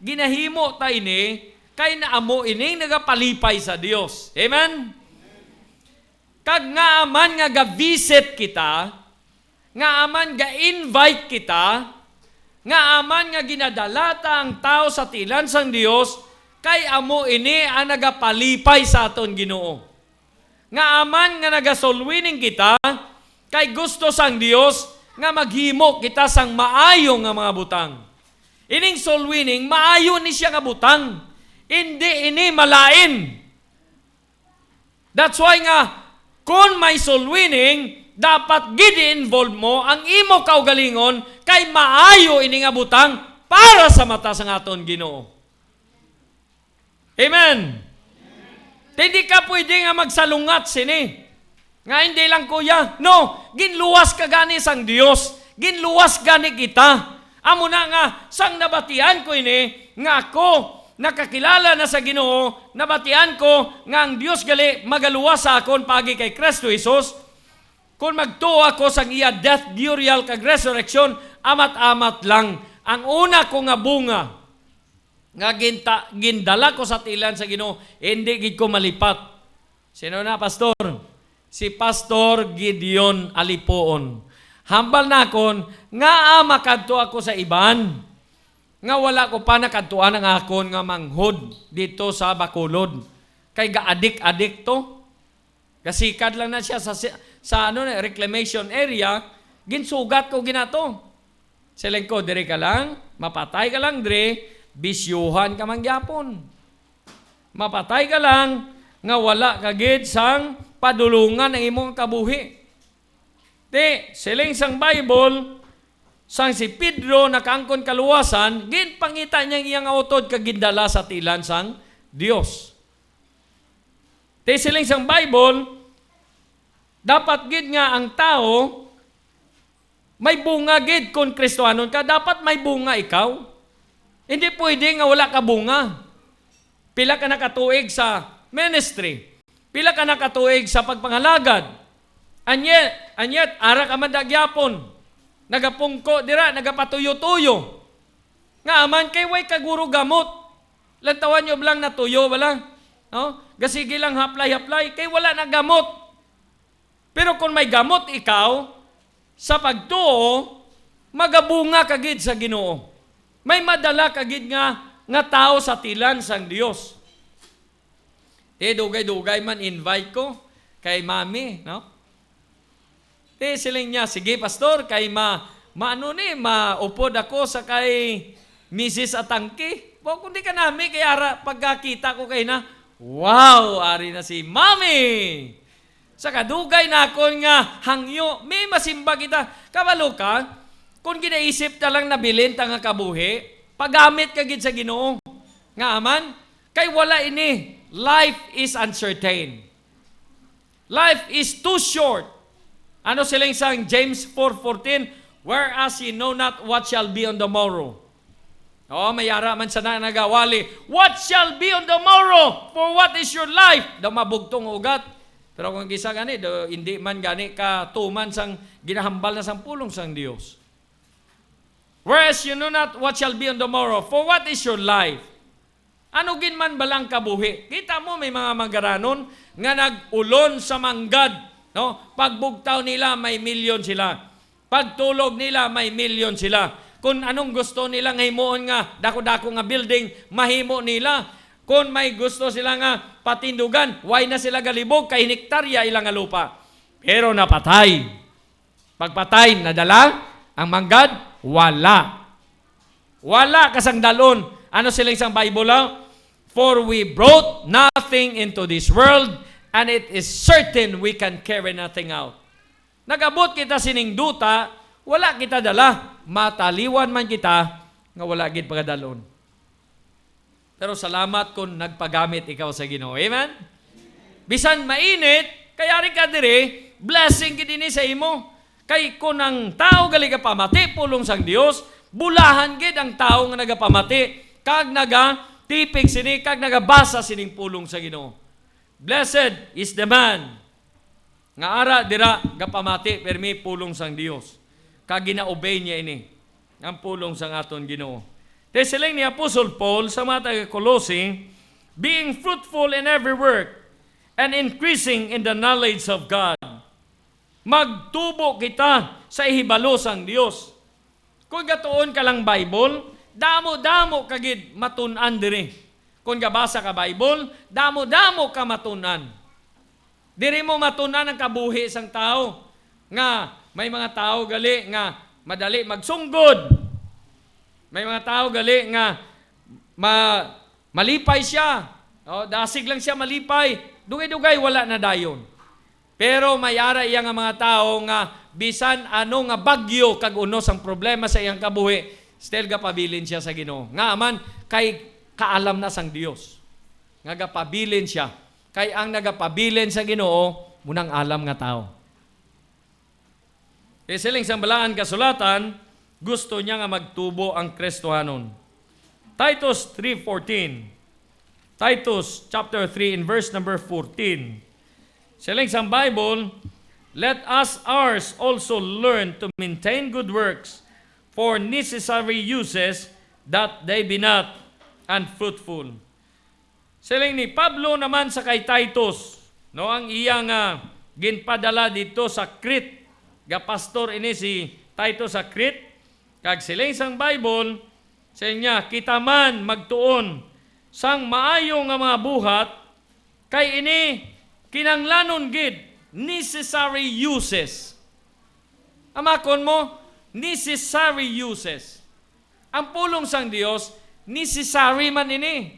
ginahimo ta ini, kay naamo ining nagapalipay sa Dios. Amen? Kag nga aman nga ga-visit kita, nga aman ga-invite kita, nga aman nga ginadalata ang tao sa tilan sang Dios, kay amo ini ang nagapalipay sa aton Ginoo. Nga aman nga nagasolwining kita, kay gusto sang Dios nga maghimo kita sang maayo nga mga butang. Ining soul winning, maayo ni siya nga butang. Hindi ini malain. That's why nga, kung may soul winning, dapat gidi-involve mo ang imo kaugalingon kay maayo ini nga butang para sa mata sang aton Ginoo. Amen. Hindi ka pwede nga magsalungat sini. Nga hindi lang kuya. No, ginluwas ka gani sang Dios. Ginluwas gani kita. Amo na nga, sang nabatian ko ini, nga ako, nakakilala na sa Ginoo, nabatian ko, nga ang Dios gali magaluwas sa akon pagi kay Kristo Jesus. Kung magtuo ako sang iya death, burial, kag resurrection, amat-amat lang. Ang una ko nga bunga, nga gindala ko sa tilan sa Ginoo, hindi gid ko malipat. Sino na, Pastor? Si Pastor Gideon Alipoon. Hambal na akon, nga makadto ako sa iban. Nga wala ko pa nakadtuan ang akon nga manghod dito sa Bacolod. Kay gaadik-adik to. Kasikad lang na siya sa reclamation area, ginsugat ko ginato. Siling ko, dire ka lang, mapatay ka lang dire, bisyuhan ka mangyapon. Mapatay ka lang, nga wala kagid sang padulungan ng imong kabuhi. Siling sang Bible, sang si Pedro nakaangkon kaluwasan, ginpangita niya iyang utod kagindala sa tilan sang Dios. Siling sang Bible, dapat gid nga ang tao may bunga gid kung Kristohanon ka, dapat may bunga ikaw. Hindi pwede nga wala ka bunga. Pila ka nakatuig sa ministry. Pila ka nakatuig sa pagpangalagad. Anyet, ara ka mandagyapon. Nagapungko dira, nagapatuyo-tuyo. Nga aman kay way kaguro gamot. Lantawan nyo blang natuyo, wala? No? Gasigi lang haplay-haplay, kay wala na gamot. Pero kung may gamot ikaw, sa pagtuo, magabunga kagid sa Ginoo. May madala kagid nga tao sa tilan sang Dios. Dugay-dugay man invite ko kay mami, no? Siling niya, sige pastor, kay maupod ako sa kay Mrs. Atangki. Kundi ka nami, kay ara, pagkakita ko kay na, wow, ari na si mami. Sa kadugay na ako nga hangyo, may masimba kita. Kabalo ka, kung ginaisip ta lang nabilin ta nga kabuhi, paggamit ka gid sa Ginoo. Nga aman, kay wala ini. Life is uncertain. Life is too short. Ano silang sang James 4:14? Whereas ye know not what shall be on the morrow. O, mayara man sa nagawali. What shall be on the morrow? For what is your life? Daw mabugtong ugat. Pero kung gisa gani, hindi man gani ka tuman sang ginahambal na sang pulong sang Dios. Whereas you know not what shall be on the morrow. For what is your life? Ano gin man balang kabuhi? Kita mo may mga manggaranon nga nag-ulon sa manggad. No? Pagbugtaw nila, may milyon sila. Pagtulog nila, may milyon sila. Kung anong gusto nila ngayon nga, dako-dako nga building, mahimo nila. Kung may gusto sila nga patindugan, why na sila galibog, kay hektarya ilang nga lupa. Pero napatay. Pagpatay, nadala, ang manggad, wala. Wala kasang dalon. Ano sila isang Bible? For we brought nothing into this world, and it is certain we can carry nothing out. Nagabot kita sining duta, wala kita dala. Mataliwan man kita, nga wala gid pagdalon. Pero salamat kung nagpagamit ikaw sa Ginoo. Amen? Bisan mainit, kaya rin ka dire, blessing gid ini sa imo. Kay kung ang tao gali ka pamati, pulong sang Dios, bulahan gid ang tao nga nagapamati, kag nagatipig sini, kag nagabasa sining pulong sa Ginoo. Blessed is the man nga ara dira gapamati permi pulong sang Dios. Kag gina-obey niya ini ang pulong sang aton Ginoo. Siling ni Apostle Paul sa mga taga-Colossae, being fruitful in every work and increasing in the knowledge of God. Magtubo kita sa ihibalo sang Dios. Kung gatuon ka lang Bible, damo-damo kagid matun-an diri. Kung gabasa ka Bible, damo-damo ka matun-an. Diri mo matun-an ang kabuhi sang tao nga may mga tao gali nga madali magsunggod. May mga tao gali nga malipay siya. O, dasig lang siya malipay. Dugay-dugay wala na dayon. Pero mayara iya nga mga tao nga bisan ano nga bagyo kag unos ang problema sa iyang kabuhi, still gapabilin siya sa Ginoo. Nga man kay kaalam na sang Dios. Nga gapabilin siya. Kay ang nagapabilin sa Ginoo munang alam nga tao. Siling sang balaan kasulatan, gusto niya nga magtubo ang Kristohanon. Titus 3:14. Titus chapter 3 in verse number 14. Siling sang Bible, let us ours also learn to maintain good works for necessary uses that they be not unfruitful. Siling ni Pablo naman sa kay Titus, no, ang iyang ginpadala dito sa Crete. Pastor ini si Titus sa Crete. Kag siling sang Bible, sa niya, kita man magtuon sang maayo nga mga buhat, kay ini kinanglanon gid necessary uses. Amakon mo, necessary uses. Ang pulong sang Dios, necessary man ini.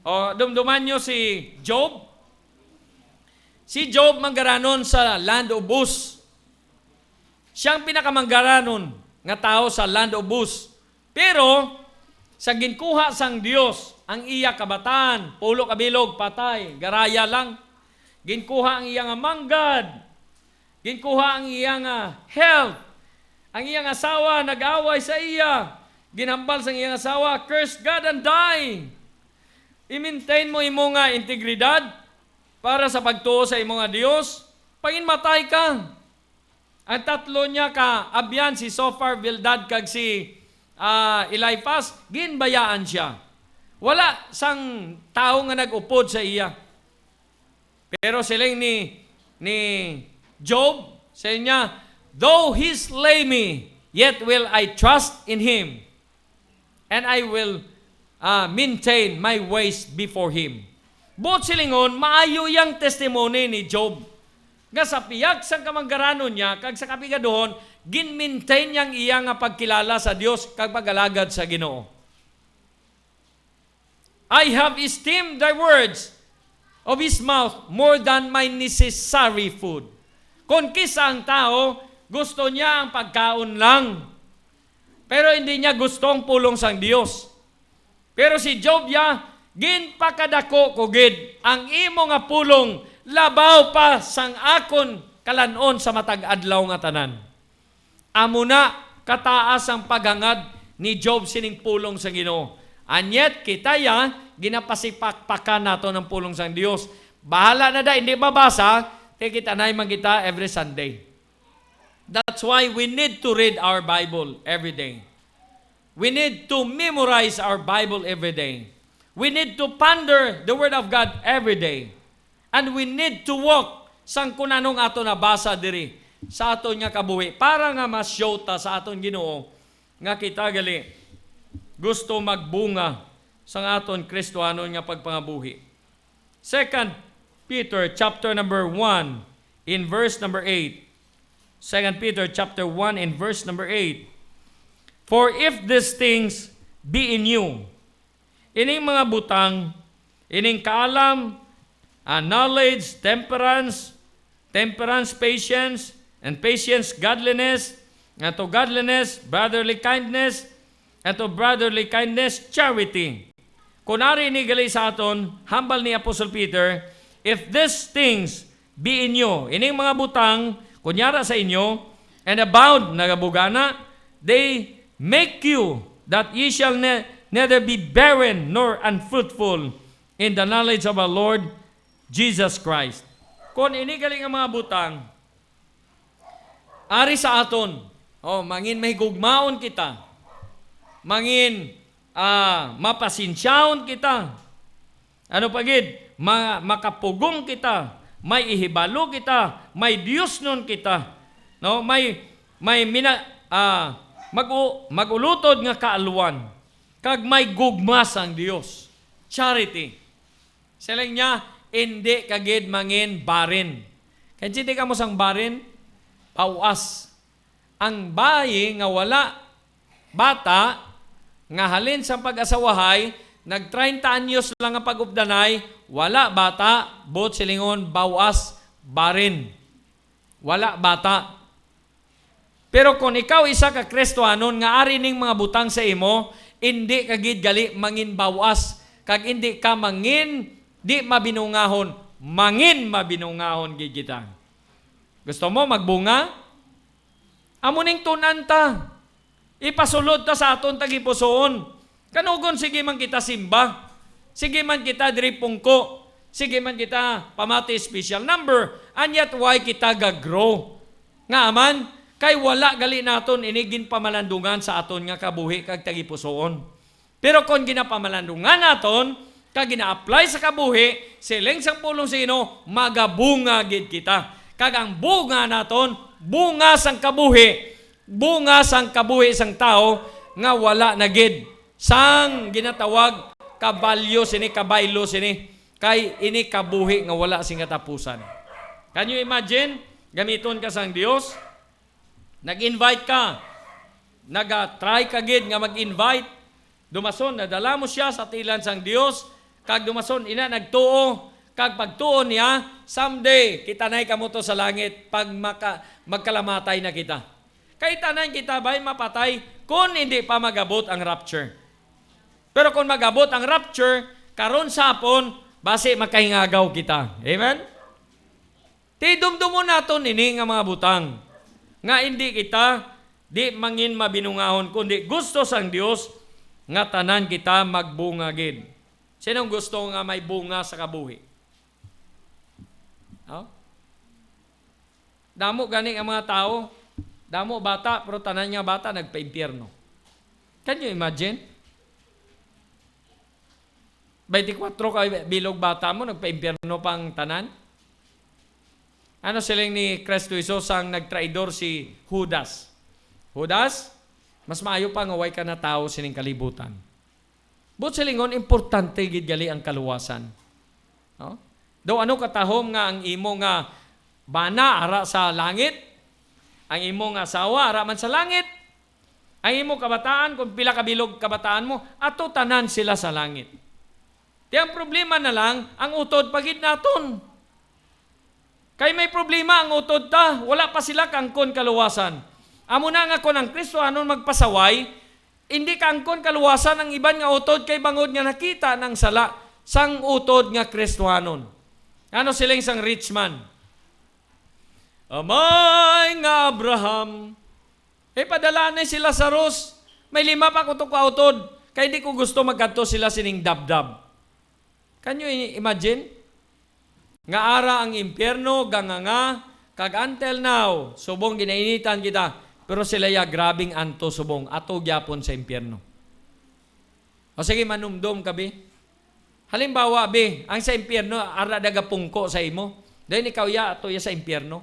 O, dumduman nyo si Job. Si Job manggaranon sa land of Uz. Siyang pinakamanggaranon nga tao sa land of Uz. Pero, sa ginkuha sang Dios, ang iya kabataan, pulo kabilog, patay, garaya lang. Ginkuha ang iya nga manggad. Ginkuha ang iya nga health. Ang iyang asawa nag-away sa iya. Ginambal sa iyang asawa, curse God and die. I-maintain mo imo nga integridad para sa pagtuo sa imo nga Dios. Panginmatay ka. Ang tatlo niya ka, abyan si Sophar, Bildad, kag si Eliphaz, ginbayaan siya. Wala sang tao nga nag-upod sa iya. Pero siling ni Job, sa niya, though he slay me, yet will I trust in him, and I will maintain my ways before him. Buot silingon, maayo yang testimony ni Job. Nga sa piyag sang kamanggaranon niya, kag sa kapigadohon, gin-maintain niyang iya nga pagkilala sa Dios kag pagalagad sa Ginoo. I have esteemed thy words of his mouth more than my necessary food. Kung kisa ang tao, gusto niya ang pagkaon lang. Pero hindi niya gusto ang pulong sang Dios. Pero si Job ya, ginpakadako kugid ang imo nga pulong labaw pa sang akon kalanon sa matag adlaw nga tanan. Amo na kataas ang paghangad ni Job sining pulong sa Ginoo. And yet, kita ya, ginapasipakpakan nato ng pulong sa Dios. Bahala na da, hindi mabasa, kita na magkita every Sunday. That's why we need to read our Bible every day. We need to memorize our Bible every day. We need to ponder the Word of God every day. And we need to walk sang kunanong ato na basa diri sa aton nga kabuhi para nga masyota sa aton Ginoo nga kita gali gusto magbunga sa aton Kristohanon nga pagpangabuhi. 2 Peter chapter number 1 in verse number 8. 2 Peter chapter 1 in verse number 8. For if these things be in you, ining mga butang, ining kaalam, knowledge, temperance, patience, and patience, godliness, and to godliness, brotherly kindness, and to brotherly kindness, charity. Kunari ni gali sa aton, hambal ni Apostle Peter, if these things be in you, ining mga butang, kunyara sa inyo, and abound, nagabugana, they make you that ye shall neither be barren nor unfruitful in the knowledge of our Lord Jesus Christ. Kung inigaling ang mga butang, ari sa aton, mangin may gugmaon kita, mangin mapasinsyahon kita, ano pagid, makapugong kita, may ihibalo kita, may Diyos nun kita, no? may magulutod nga kaaluan, kag may gugmas ang Dios. Charity. Silang niya, hindi kagid mangin barin. Kaya hindi ka mo sang barin, pauas. Ang bayi nga wala bata, nga halin sa pag-asawahay, nag-30 anyos lang ang pag-updanay, wala bata, bot silingon, bawas, barin. Wala bata. Pero kung ikaw isa ka Kristohanon, nga ari ning mga butang sa imo, hindi kagid gali mangin bawas, kag hindi ka mangin di mabinungahon, mangin mabinungahon gid kita. Gusto mo magbunga? Amuning tunan ta. Ipasulod ta sa aton tagipusoon. Kanugon sige man kita simba. Sige man kita diri pungko. Sige man kita pamati special number. And yet why kita gagrow? Nga aman, kay wala gali naton inigin pamalandungan sa aton nga kabuhi kag tagipusoon. Pero kung ginapamalandungan naton, kag gina-apply sa kabuhi, siling sang pulong sino, magabunga gid kita. Kag ang bunga naton, bunga sang kabuhi sang tao nga wala na gid sang ginatawag kabaylo sini kay ini kabuhi nga wala sing katapusan. Can you imagine? Gamiton ka sang Dios, nag-invite ka, nag-try ka gid nga mag-invite, dumason, nadala mo siya sa tilan sang Dios, kag dumason, ina nagtuo, kag pagtuo niya, someday, kita na'y kamuto sa langit, pag magkalamatay na kita. Kay tanan kita ba'y mapatay, kung hindi pa magabot ang rapture. Pero kung magabot ang rapture, karon sapon, base makahingagaw kita. Amen? Tidumdumo naton ini nga mga butang, nga hindi kita, di mangin mabinungahon, kundi gusto sang Dios, nga tanan kita magbungagid. Sinong gusto nga may bunga sa kabuhi? No? Damo ganing ang mga tao, damo bata, pero tanan nga bata nagpa-impyerno. Can you imagine? 24 kay bilog bata mo, nagpa-impyerno pang tanan? Ano silang ni Kristo Jesus ang nagtraidor si Judas? Judas, mas maayo pa nga way ka na tao sining kalibutan. But silingon, importante gid gali ang kaluwasan. No? Daw ano katahom nga ang imo nga bana ara sa langit, ang imo nga asawa ara man sa langit, ang imo kabataan, kung pila kabilog kabataan mo, ato tanan sila sa langit. Di ang problema na lang, ang utod pagid naton. Kay may problema ang utod ta, wala pa sila kangkon kaluwasan. Amo na nga kon ang Kristohanon magpasaway, hindi kangkon kaluwasan ang iban nga utod kay bangod nga nakita ng sala sang utod nga Kristohanon. Ano silang sang rich man? Amay nga Abraham, padala na sila sa Ros, May 5 pa ko kautod. Kaya hindi ko gusto magkanto sila sining dabdab. Can you imagine? Nga ara ang impyerno, ganganga, kag until now, subong ginainitan kita. Pero sila ya grabing anto subong, ato gyapon sa impyerno. O sige, manumdum ka, be. Halimbawa, be, ang sa impyerno, ara daga pungko sa imo. Dahil ikaw ya, ato ya sa impyerno.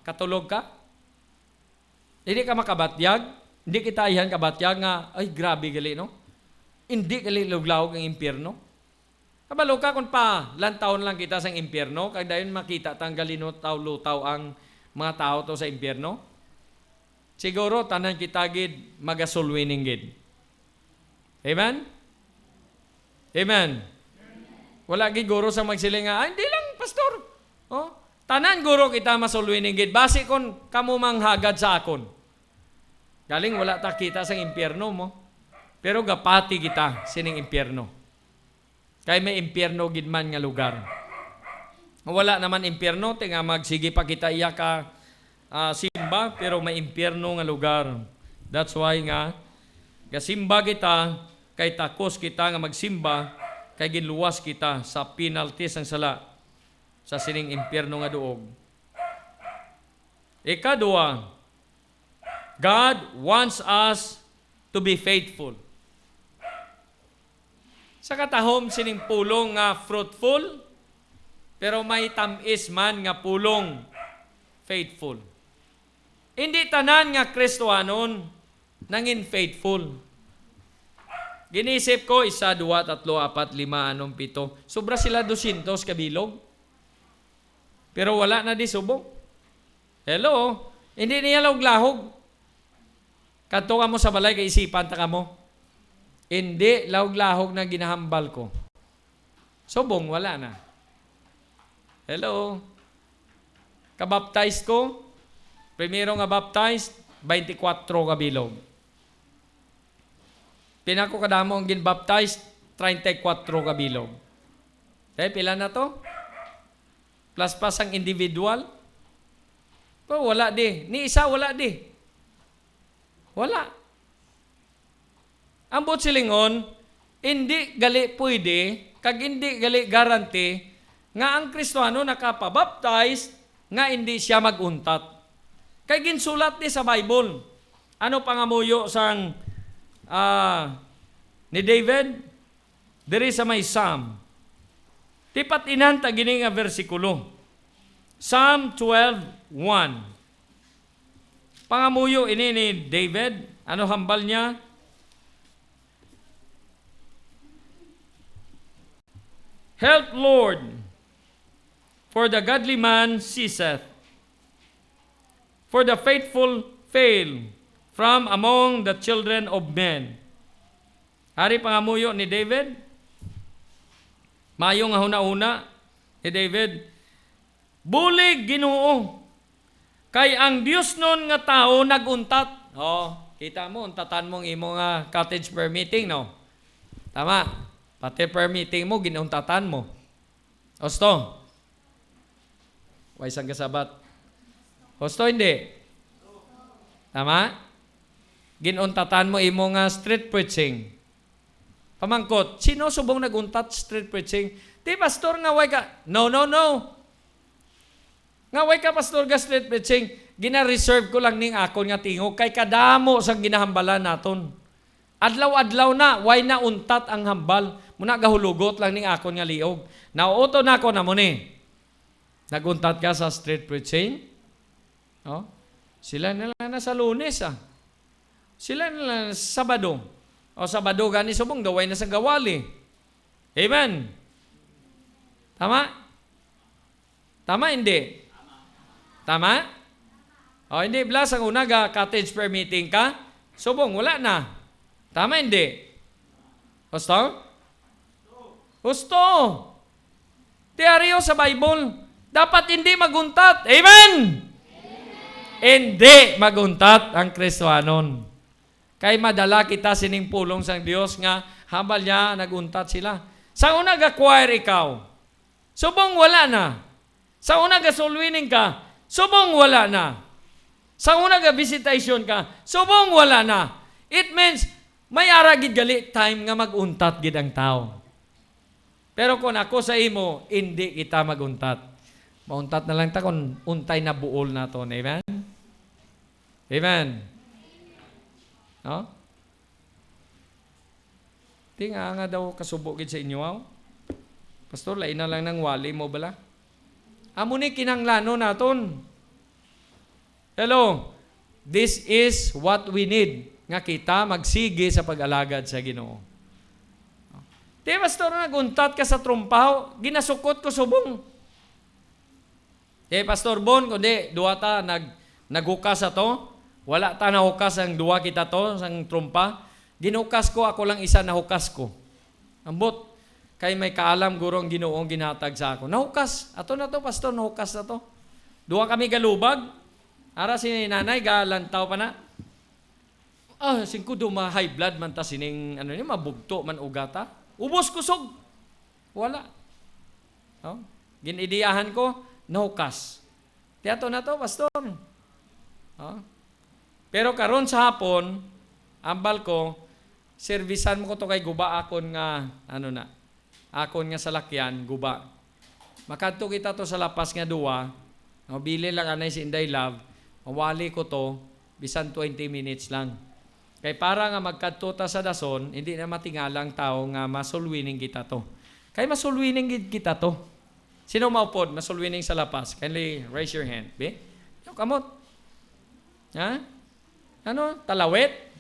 Katulog ka? Hindi ka makabatyag? Hindi kita ihan kabatyag nga, ay grabe gali, no? Hindi gali luglawag ang impyerno. Kabalo ka kung pa, lantaon lang kita sa impyerno, kag dayon makita tanggal lutaw-lutaw ang mga tao to sa impyerno. Siguro, tanan kita gid, magasulwining gid. Amen? Amen? Wala gid guro sa magsiling nga, hindi lang, pastor. Tanan guro kita masulwining gid. Base kon kamo manghagad sa akon. Galing wala ta kita sa impyerno mo. Pero gapati kita sining impyerno. Kay may impyerno gid man nga lugar. Wala naman impyerno, tinga magsige pa kita iya ka simba, pero may impyerno nga lugar. That's why nga, gasimba kita, kay takos kita nga magsimba, kay ginluwas kita sa penalties ang sala sa sining impyerno nga duog. Ikadua, God wants us to be faithful. Sa katahom sining pulong nga fruitful, pero may tamis man nga pulong faithful. Hindi tanan nga Kristohanon nangin faithful. Ginisip ko, 1, 2, 3, 4, 5, 6, 7. Sobra sila 200 kabilog. Pero wala na di subok. Hello? Hindi niya lahog. Kadto ka mo sa balay, kaisipan ta ka mo. Hindi, lahog-lahog na ginahambal ko. Subong, wala na. Hello? Kabaptize ko, primero nga baptized, 24 kabilog. Pinako kadamo ang ginbaptized, 34 kabilog. Eh, pila na to? Plus pa sang individual? Pero wala di. Ni isa wala di. Wala. Ang silingon, hindi gali pwede, kag hindi gali garanti, nga ang Kristohano nakapabaptize, nga hindi siya maguntat. Kay ginsulat ni sa Bible. Ano pangamuyo sang ni David? Diri sa may Psalm. Tipat inanta gini nga versikulo. Psalm 12:1. Pangamuyo ini ni David. Ano hambal niya? Help, Lord, for the godly man ceaseth, for the faithful fail from among the children of men. Hari pangamuyo ni David. Mayong nga huna-una ni David. Bulig Ginoo, kay ang Dios nun nga tao naguntat. Kita mo, untatan mong imo nga cottage prayer meeting, no? Tama. Pati prayer meeting mo, ginuntatan mo. Osto? Why sang kasabat? Osto, hindi? Tama? Ginuntatan mo imo nga street preaching. Pamangkot, sino subong naguntat street preaching? Di, pastor, nga way ka. No. Nga way ka, pastor, ga street preaching. Gina-reserve ko lang ning akon nga tingog. Kay kadamo sang ginahambalan naton. Adlaw-adlaw na, way na untat ang hambal. Muna gahulugot lang ning akon nga liog. Nauuto na ako na mo ni. Naguntat ka sa street preaching? Sila na lang na sa Lunes, Sila na lang sa Sabado. Sabado gani subong, gaway na sa gawali. Amen? Tama? Tama, hindi? Tama? Hindi, blas ang una, cottage prayer meeting ka, subong, wala na. Tama, hindi? Gusto? Gusto. Diaryo sa Bible, dapat hindi maguntat. Amen? Hindi maguntat ang Kristohanon. Kay madala kita sining pulong sang Dios nga hambal niya naguntat sila. Sa una ga-choir ikaw, subong wala na. Sa una ga-soul-winning ka, subong wala na. Sa una ga-visitation ka, subong wala na. It means, may ara gid gali time nga maguntat gid ang tao. Pero kung ako sa imo, hindi kita maguntat. Mauntat na lang ta kung untay na buol naton. Amen? Amen? No? Di nga daw kasubo gid sa inyo, aw. Pastor, lain na lang ng wali mo bala. Amo ni kinanglano naton. Hello? This is what we need. Nga kita magsige sa pag-alagad sa Ginoo. Di, pastor, naguntat ka sa trumpaw, ginasukot ko subong. Di, pastor Bon, kundi, duwa ta, naghukas ato, wala ta nahukas ang duwa kita to, sang trumpa, ginukas ko, ako lang isa nahukas ko. Ambot, kay may kaalam gurong Ginoong ginatag sa ako. Nahukas, ato na to, pastor, nahukas na to. Duwa kami galubag, ara si nanay, galantaw pa na. Singko duma high blood man ta sining, mabugto man ugata. Ubos kusog. Wala. Oh? Ginidiyahan ko, nahukas. Tiyato na to, pastor. Oh? Pero karon sa hapon, ambal ko, servisan mo ko to kay guba akon nga, akon nga salakyan, guba. Makadto kita to sa lapas nga duwa, bili lang anay si Inday Love, mawali ko to, bisan 20 minutes lang. Kay para nga magkadto ta sa dason, hindi na matingalang tao nga masulwining kita to. Kay masulwining kita to. Sino maupod masulwining sa lapas? Kindly raise your hand. Be? Yung kamot. Ha? Talawit?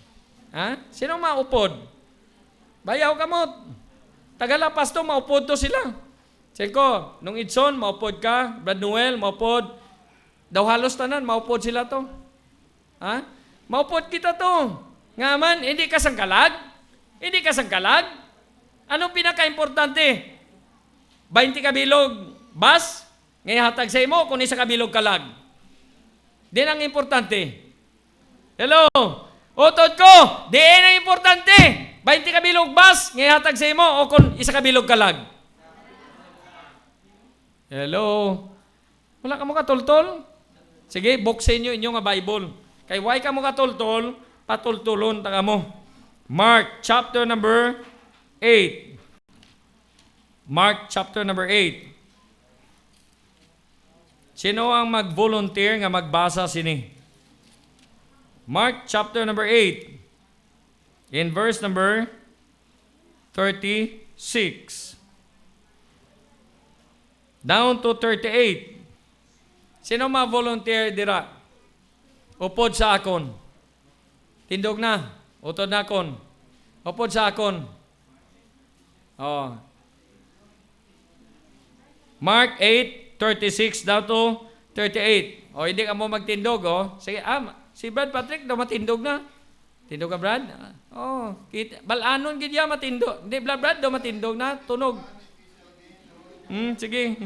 Ha? Sino maupod? Bayaw kamot. Tagalapas to, maupod to sila. Sengko, nung Idson, maupod ka. Brad Noel, maupod. Daw halos tanan, maupod sila to. Ha? Maupod kita to. Nga man, hindi ka sangkalag? Hindi ka sangkalag? Anong pinaka-importante? 20 kabilog bas? Ngayon hatag sa imo, kung isa kabilog kalag. Di ang importante. Hello? Utod ko, di ang importante. 20 kabilog bas? Ngayon hatag sa imo, o kung isa kabilog kalag. Hello? Wala ka mo katultol? Sige, buksin nyo inyong Bible. Kay why ka mo katultol, patultulon taga mo. Mark chapter number 8. Mark chapter number 8. Sino ang mag-volunteer nga magbasa sini? Mark chapter number 8. In verse number 36. Down to 38. Sino mag-volunteer dira? Upod sa akon. Tindog na. Utod na akon. Upod sa akon. Oh. Mark 8:36 down to 38. O, hindi ka mo magtindog, oh. Sige, si Brad Patrick daw matindog na. Tindog ka, Brad? Balanon gid ya matindog. Hindi, Brad daw matindog na. Tunog. Sige.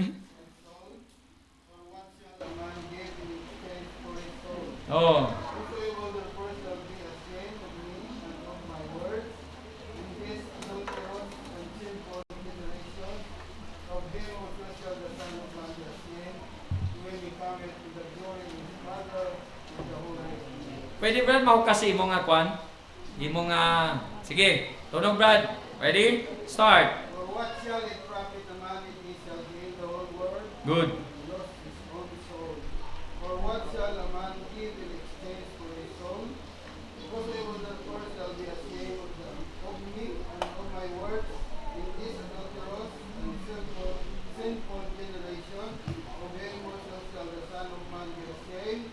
Oh. Pwede, Brad, mahukas imo nga kwan? Imo nga... Sige, tunog, Brad. Ready? Start. For what shall it profit a man if he shall gain the whole world Good. and lose his own soul? For what shall a man give in exchange for his soul? Because I will therefore shall be ashamed of me and of my words in this adulterous and sinful generation. Of him also shall the Son of Man be ashamed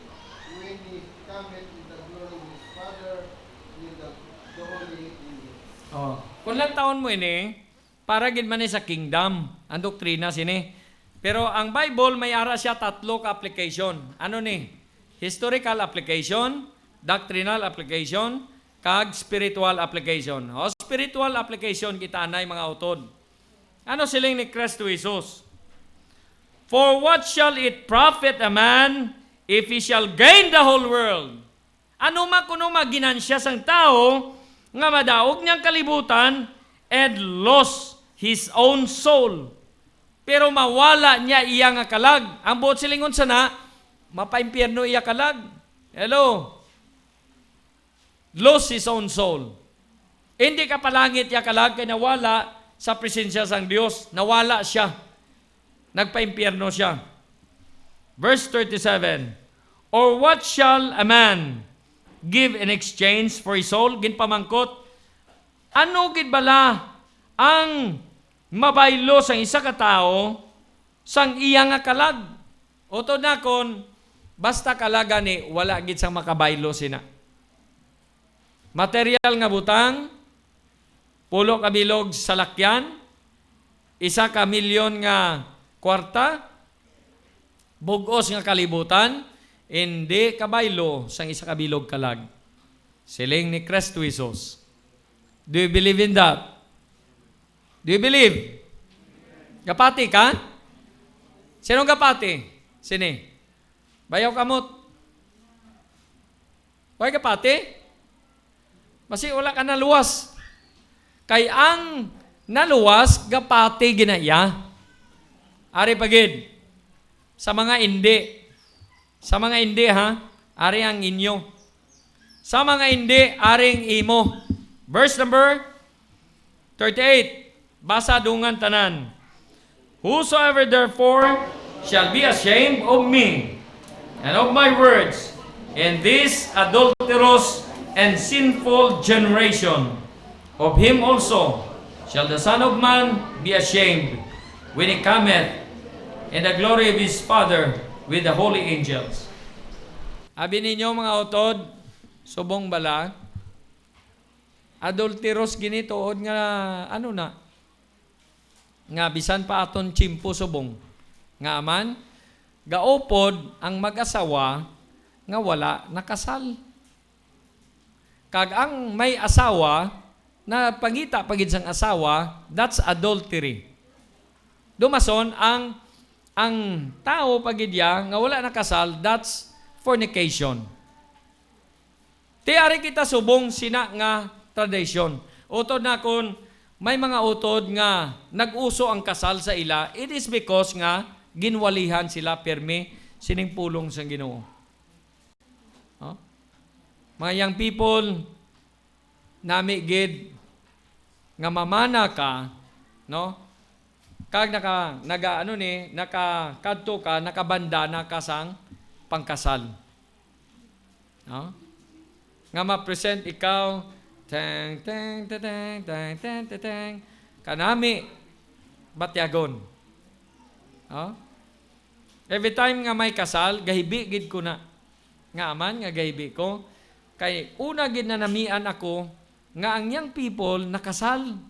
when he cometh in the glory of his Father with the holy angels. Oh. Kung lang taon mo ini, para gid man ni sa kingdom, ang doktrina sini. Pero ang Bible may ara siya tatlo ka application. Ano ni? Historical application, doctrinal application, kag spiritual application. O spiritual application kita anay mga utod. Ano siling ni Kristo Jesus? For what shall it profit a man if he shall gain the whole world? Ano kuno maginansya sang tao nga madaog niyang kalibutan and lost his own soul. Pero mawala niya iya nga kalag. Ang buot silingon sana, mapaimpyerno iya kalag. Hello? lost his own soul. Hindi ka palangit ya kalag kay nawala sa presensya sang Dios. Nawala siya. Nagpa-impyerno siya. Verse 37, or what shall a man give in exchange for his soul? Ginpamangkot, ano gid bala ang mabaylo sang isa ka tao sang iya nga kalag? Oto na kon, basta kalaga ni, wala gid sang makabaylo sina. Material nga butang, 10 ka bilog sa lakyan, 1 ka milyon nga kwarta, bugos nga kalibutan, hindi kabaylo sang 1 ka bilog kalag. Siling ni Kristo Jesus. Do you believe in that? Do you believe? Gapati ka? Sino gapati? Sini? Bayaw kamot. Why gapati? Basi wala ka naluwas. Kay ang naluwas, gapati ginaya. Ari pagid. Sa mga hindi. Sa mga hindi ha, ari ang inyo. Sa mga hindi, aring imo. Verse number 38. Basa dungan tanan. Whosoever therefore shall be ashamed of me and of my words in this adulterous and sinful generation, of him also shall the Son of Man be ashamed when he cometh in the glory of his Father with the holy angels. Abi ninyo mga utod, subong bala, adulterous ginitood nga ano na, nga bisan pa aton chimpo subong. Nga aman, gaupod ang mag-asawa nga wala nakasal. Kag ang may asawa na pangita pagid sang asawa, that's adultery. Dumason ang tao pagidya nga wala nakasal, that's fornication. Tiari kita subong sina nga tradisyon. Utod na kun may mga utod nga nag-uso ang kasal sa ila, it is because nga ginwalihan sila permi sining pulong sa Ginoo. Oh? Mga young people, nami gid nga mamana ka, no? Kag nakakadto ka, nakabandana ka sang pangkasal. No? Nga ma-present ikaw, teng teng teng teng teng teng kanami batyagon. Oh? Every time nga may kasal, gahibi gid ko na. Nga aman nga gahibi ko kay una gid na namian ako nga ang young people nakasal.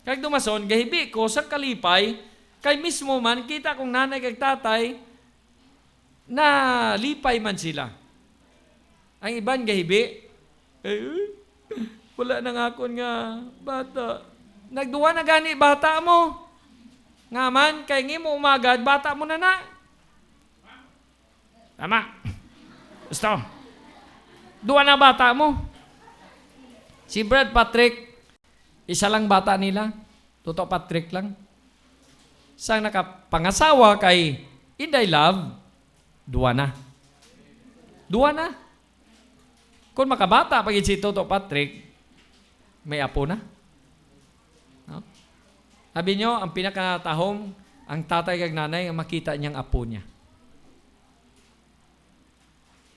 Kag dumason gahibi ko sa kalipay kay mismo man kita kong nanay kag tatay na lipay man sila. Ang iban gahibi, wala na nga akon nga bata. Nagduwa na gani bata mo. Nga man, kay ngimo umagad, bata mo na na. Tama. Gusto. Duwa na bata mo. Si Brad Patrick, isa lang bata nila. Toto Patrick lang. Sang nakapangasawa kay Inday Love, duwa na. Duwa na. Kung makabata pagid si Toto Patrick, may apo na. No? Sabi nyo, ang pinakatahom, ang tatay kag nanay, ang makita niyang apo niya.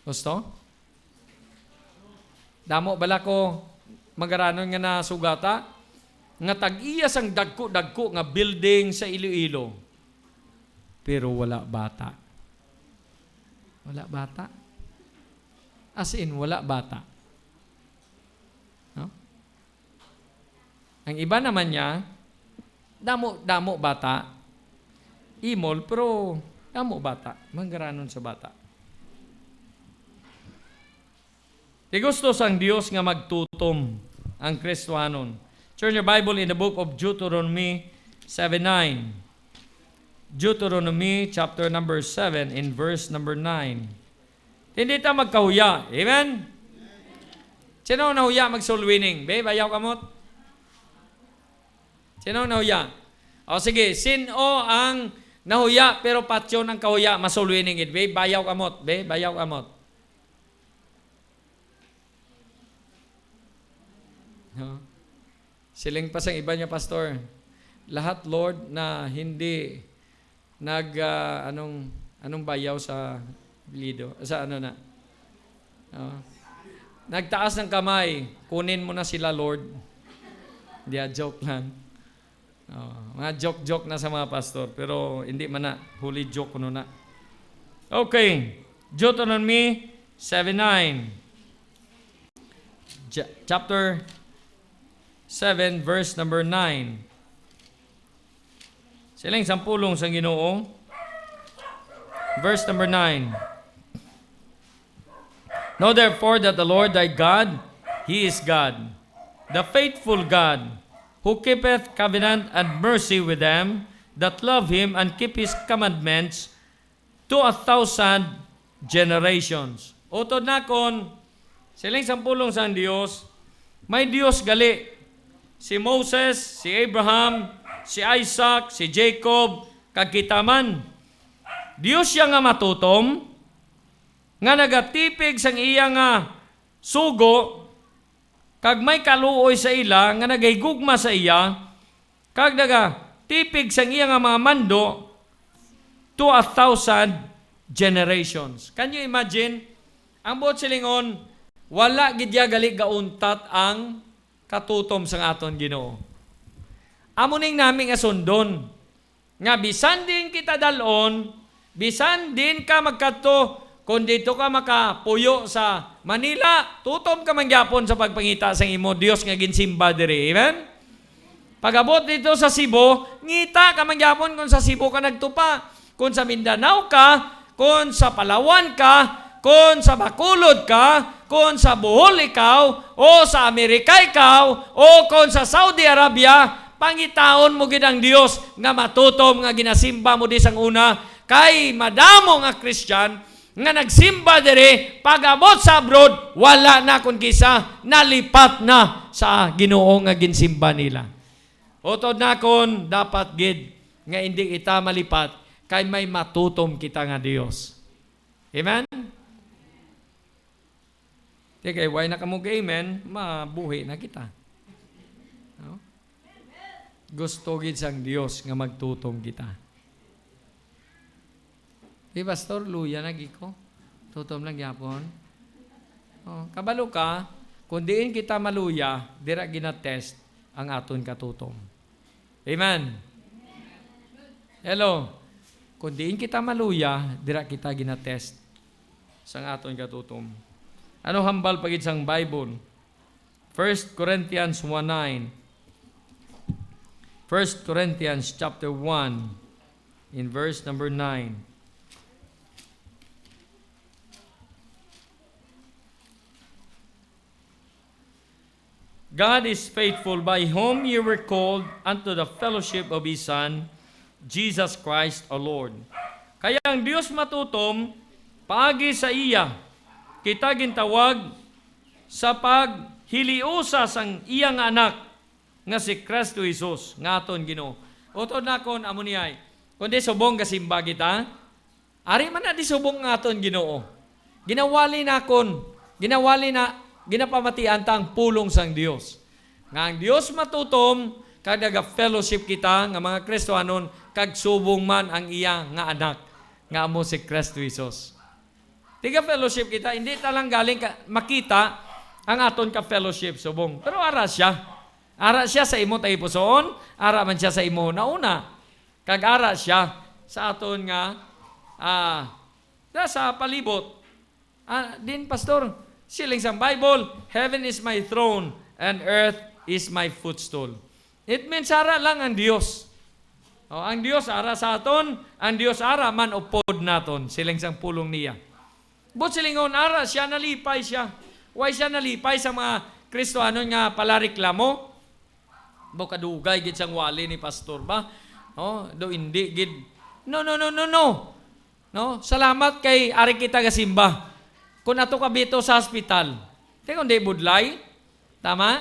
Gusto? Damo bala ko, magaranon nga na sugata, nga tag-iyas ang dagko-dagko nga building sa Iloilo. Pero wala bata. Wala bata. As in, wala bata. No? Ang iba naman niya, damo bata, imol, pero damo bata. Manggaranon sa bata. Di gusto sang Dios nga magtutom ang Kristohanon. Turn your Bible in the book of Deuteronomy 7:9. Deuteronomy chapter number 7 in verse number 9. Hindi ta magkahuya. Amen? Sino nahuya mag-soul winning? Babe, ayaw kamot? Sino nahuya? O sige, sino ang nahuya pero patyon ang kahuya ma-soul winning it? Babe, bayaw kamot. Babe, bayaw kamot. Siling pa sa iba niya, Pastor. Lahat, Lord, na hindi anong bayaw sa lido, sa ano na. Nagtaas ng kamay, kunin mo na sila, Lord. Hindi, joke lang. Mga joke-joke na sa mga pastor, pero hindi man na, huli joke kuno na. Okay, Deuteronomy 7:9. Chapter 7, verse number 9. Silang sampulong sa Ginoo. Verse number 9. Know therefore that the Lord thy God, He is God, the faithful God, who keepeth covenant and mercy with them that love Him and keep His commandments to 1,000 generations. Utod na kon, siling sampulong sa Diyos, may Diyos gali. Si Moses, si Abraham, si Isaac, si Jacob, kagkitaman. Diyos siya nga matutom, nga nagatipig sang iya nga sugo, kag may kaluoy sa ila, nga nagahigugma sa iya, kag nagatipig sang iya nga mga mando, to 1,000 generations. Can you imagine? Ang buot silingon, wala gidya gali gauntat ang katutom sa aton Ginoo. Amuning namin nga sundon, nga bisan din kita dalon, bisan din ka magkato, kung dito ka makapuyo sa Manila, tutom ka mangyapon sa pagpangita sa imo Dios nga ginsimba diri. Amen? Pag-abot dito sa Cebu, ngita ka mangyapon kung sa Cebu ka nagtupa. Kung sa Mindanao ka, kung sa Palawan ka, kung sa Bacolod ka, kung sa Bohol ikaw, o sa Amerika ikaw, o kung sa Saudi Arabia, pangitaon mo gid ang Dios nga matutom nga ginasimba mo disang una, kay madamo nga Christian nga nagsimba diri, pag-abot sa abroad, wala na kun kisa, nalipat na sa Ginoo nga ginsimba nila. Utod na kon, dapat gid nga hindi kita malipat, kay may matutom kita nga Dios. Amen? Kay why na kamog amen, mabuhi na kita. No? Gusto gid sang Dios nga magtutom kita. Di Pastor, luya na giko. Tutom lang yapon. Kabalo ka, kung diin kita maluya, dira ginatest ang aton katutom. Amen. Hello. Kung diin kita maluya, dira kita ginatest sang aton katutom. Ano hambal pagid sang Bible? 1 Corinthians 1:9. 1 Corinthians chapter 1 in verse number 9. God is faithful, by whom you were called unto the fellowship of His Son, Jesus Christ our Lord. Kaya ang Diyos matutom, paagi sa iya, kita gintawag sa paghiliusa sang iyang anak, nga si Kristo Jesus, nga aton Ginoo. Utod na kon, amo niyay, kundi subong kasimba kita, ari man na di subong nga aton Ginoo. Ginawali na kon, ginapamatian tang pulong sang Dios. Nga ang Dios matutom, kag naga-fellowship kita, nga mga Kristohanon, kag subong man ang iya nga anak, nga amo si Kristo Jesus. Tiga fellowship kita, hindi talang galing makita ang aton ka fellowship subong. Pero ara siya. Ara siya sa imo tayo pusoon, ara man siya sa imo nauna. Kag ara siya sa aton nga sa palibot. Din Pastor, siling sa Bible, heaven is my throne and earth is my footstool. It means ara lang ang Dios. Ang Dios ara sa aton, ang Dios ara man upod naton, siling sang pulong niya. But silingon ara, siya nalipay siya. Why siya nalipay sa mga Kristohanon nga palareklamo? Kadugay gid sang wali ni pastor ba? Do hindi gid. No. Salamat kay ari kita gasimba. Kung ato ka bito sa hospital, kung di budlay, tama?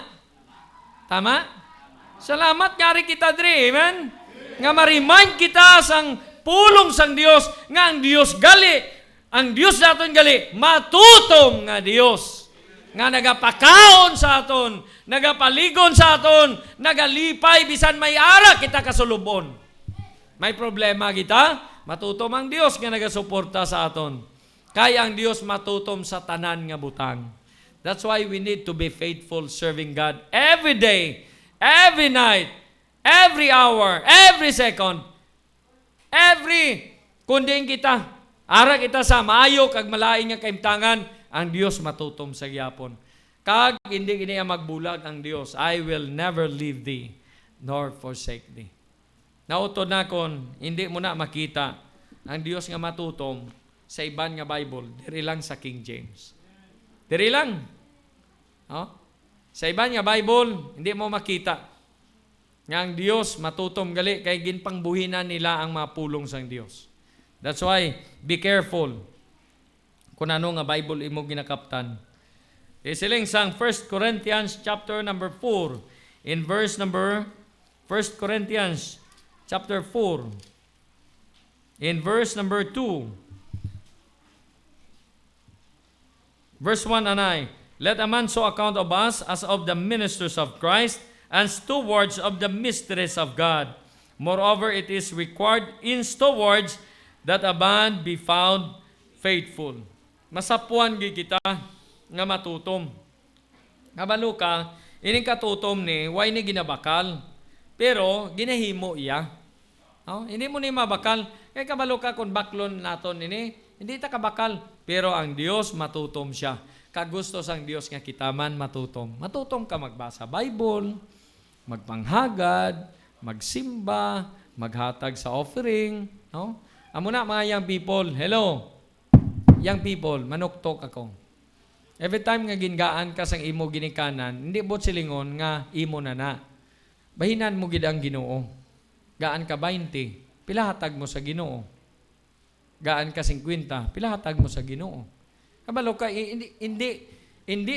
Salamat kay ari kita diri, amen? Nga ma-remind kita sang pulong sang Dios, nga ang Dios gali, ang Dios naton gali, matutom nga Dios. nga nagapakaon sa aton, nagapaligon sa aton, nagalipay bisan may ara kita kasulubon. May problema kita, matutom ang Dios nga nagasuporta sa aton. Kaya ang Dios matutom sa tanan nga butang. That's why we need to be faithful serving God every day, every night, every hour, every second, kunding kita. Ara kita sa maayo kag malain nga kaimtangan, ang Dios matutom sa gyapon. Kag hindi kiniya magbulag ang Dios, I will never leave thee nor forsake thee. Nautod na kon, hindi mo na makita ang Dios nga matutom sa iban nga Bible, diri lang sa King James. Diri lang. Sa iban nga Bible, hindi mo makita nga ang Dios matutom gali kay ginpangbuhinan nila ang mga pulong sang Dios. That's why, be careful kung ano nga Bible imo ginakaptan. Isiling sang 1 Corinthians chapter number 4, in verse number 1 Corinthians chapter 4, in verse number 2, verse 1 and I, let a man so account of us as of the ministers of Christ and stewards of the mysteries of God. Moreover, it is required in stewards that a man be found faithful. Masapuan gi kita nga matutom. Kabalo ka, ining katutom ni, why ni ginabakal? Pero, ginahimo iya. Hindi mo ni mabakal. Kaya kabalo ka kung baklon naton ini, hindi ta kabakal. Pero ang Dios matutom siya. Kagusto sang Dios nga kita man matutom. Matutom ka magbasa Bible, magpanghagad, magsimba, maghatag sa offering. Amo na mga young people, hello. Young people, manuktok ako. Every time nga gingaan ka sang imo ginikanan, hindi bot silingon nga imo na. Bahinan mo gid ang Ginoo. Gaan ka 20, pila hatag mo sa Ginoo. Gaan ka 50, pila hatag mo sa Ginoo. Kabalo ka, hindi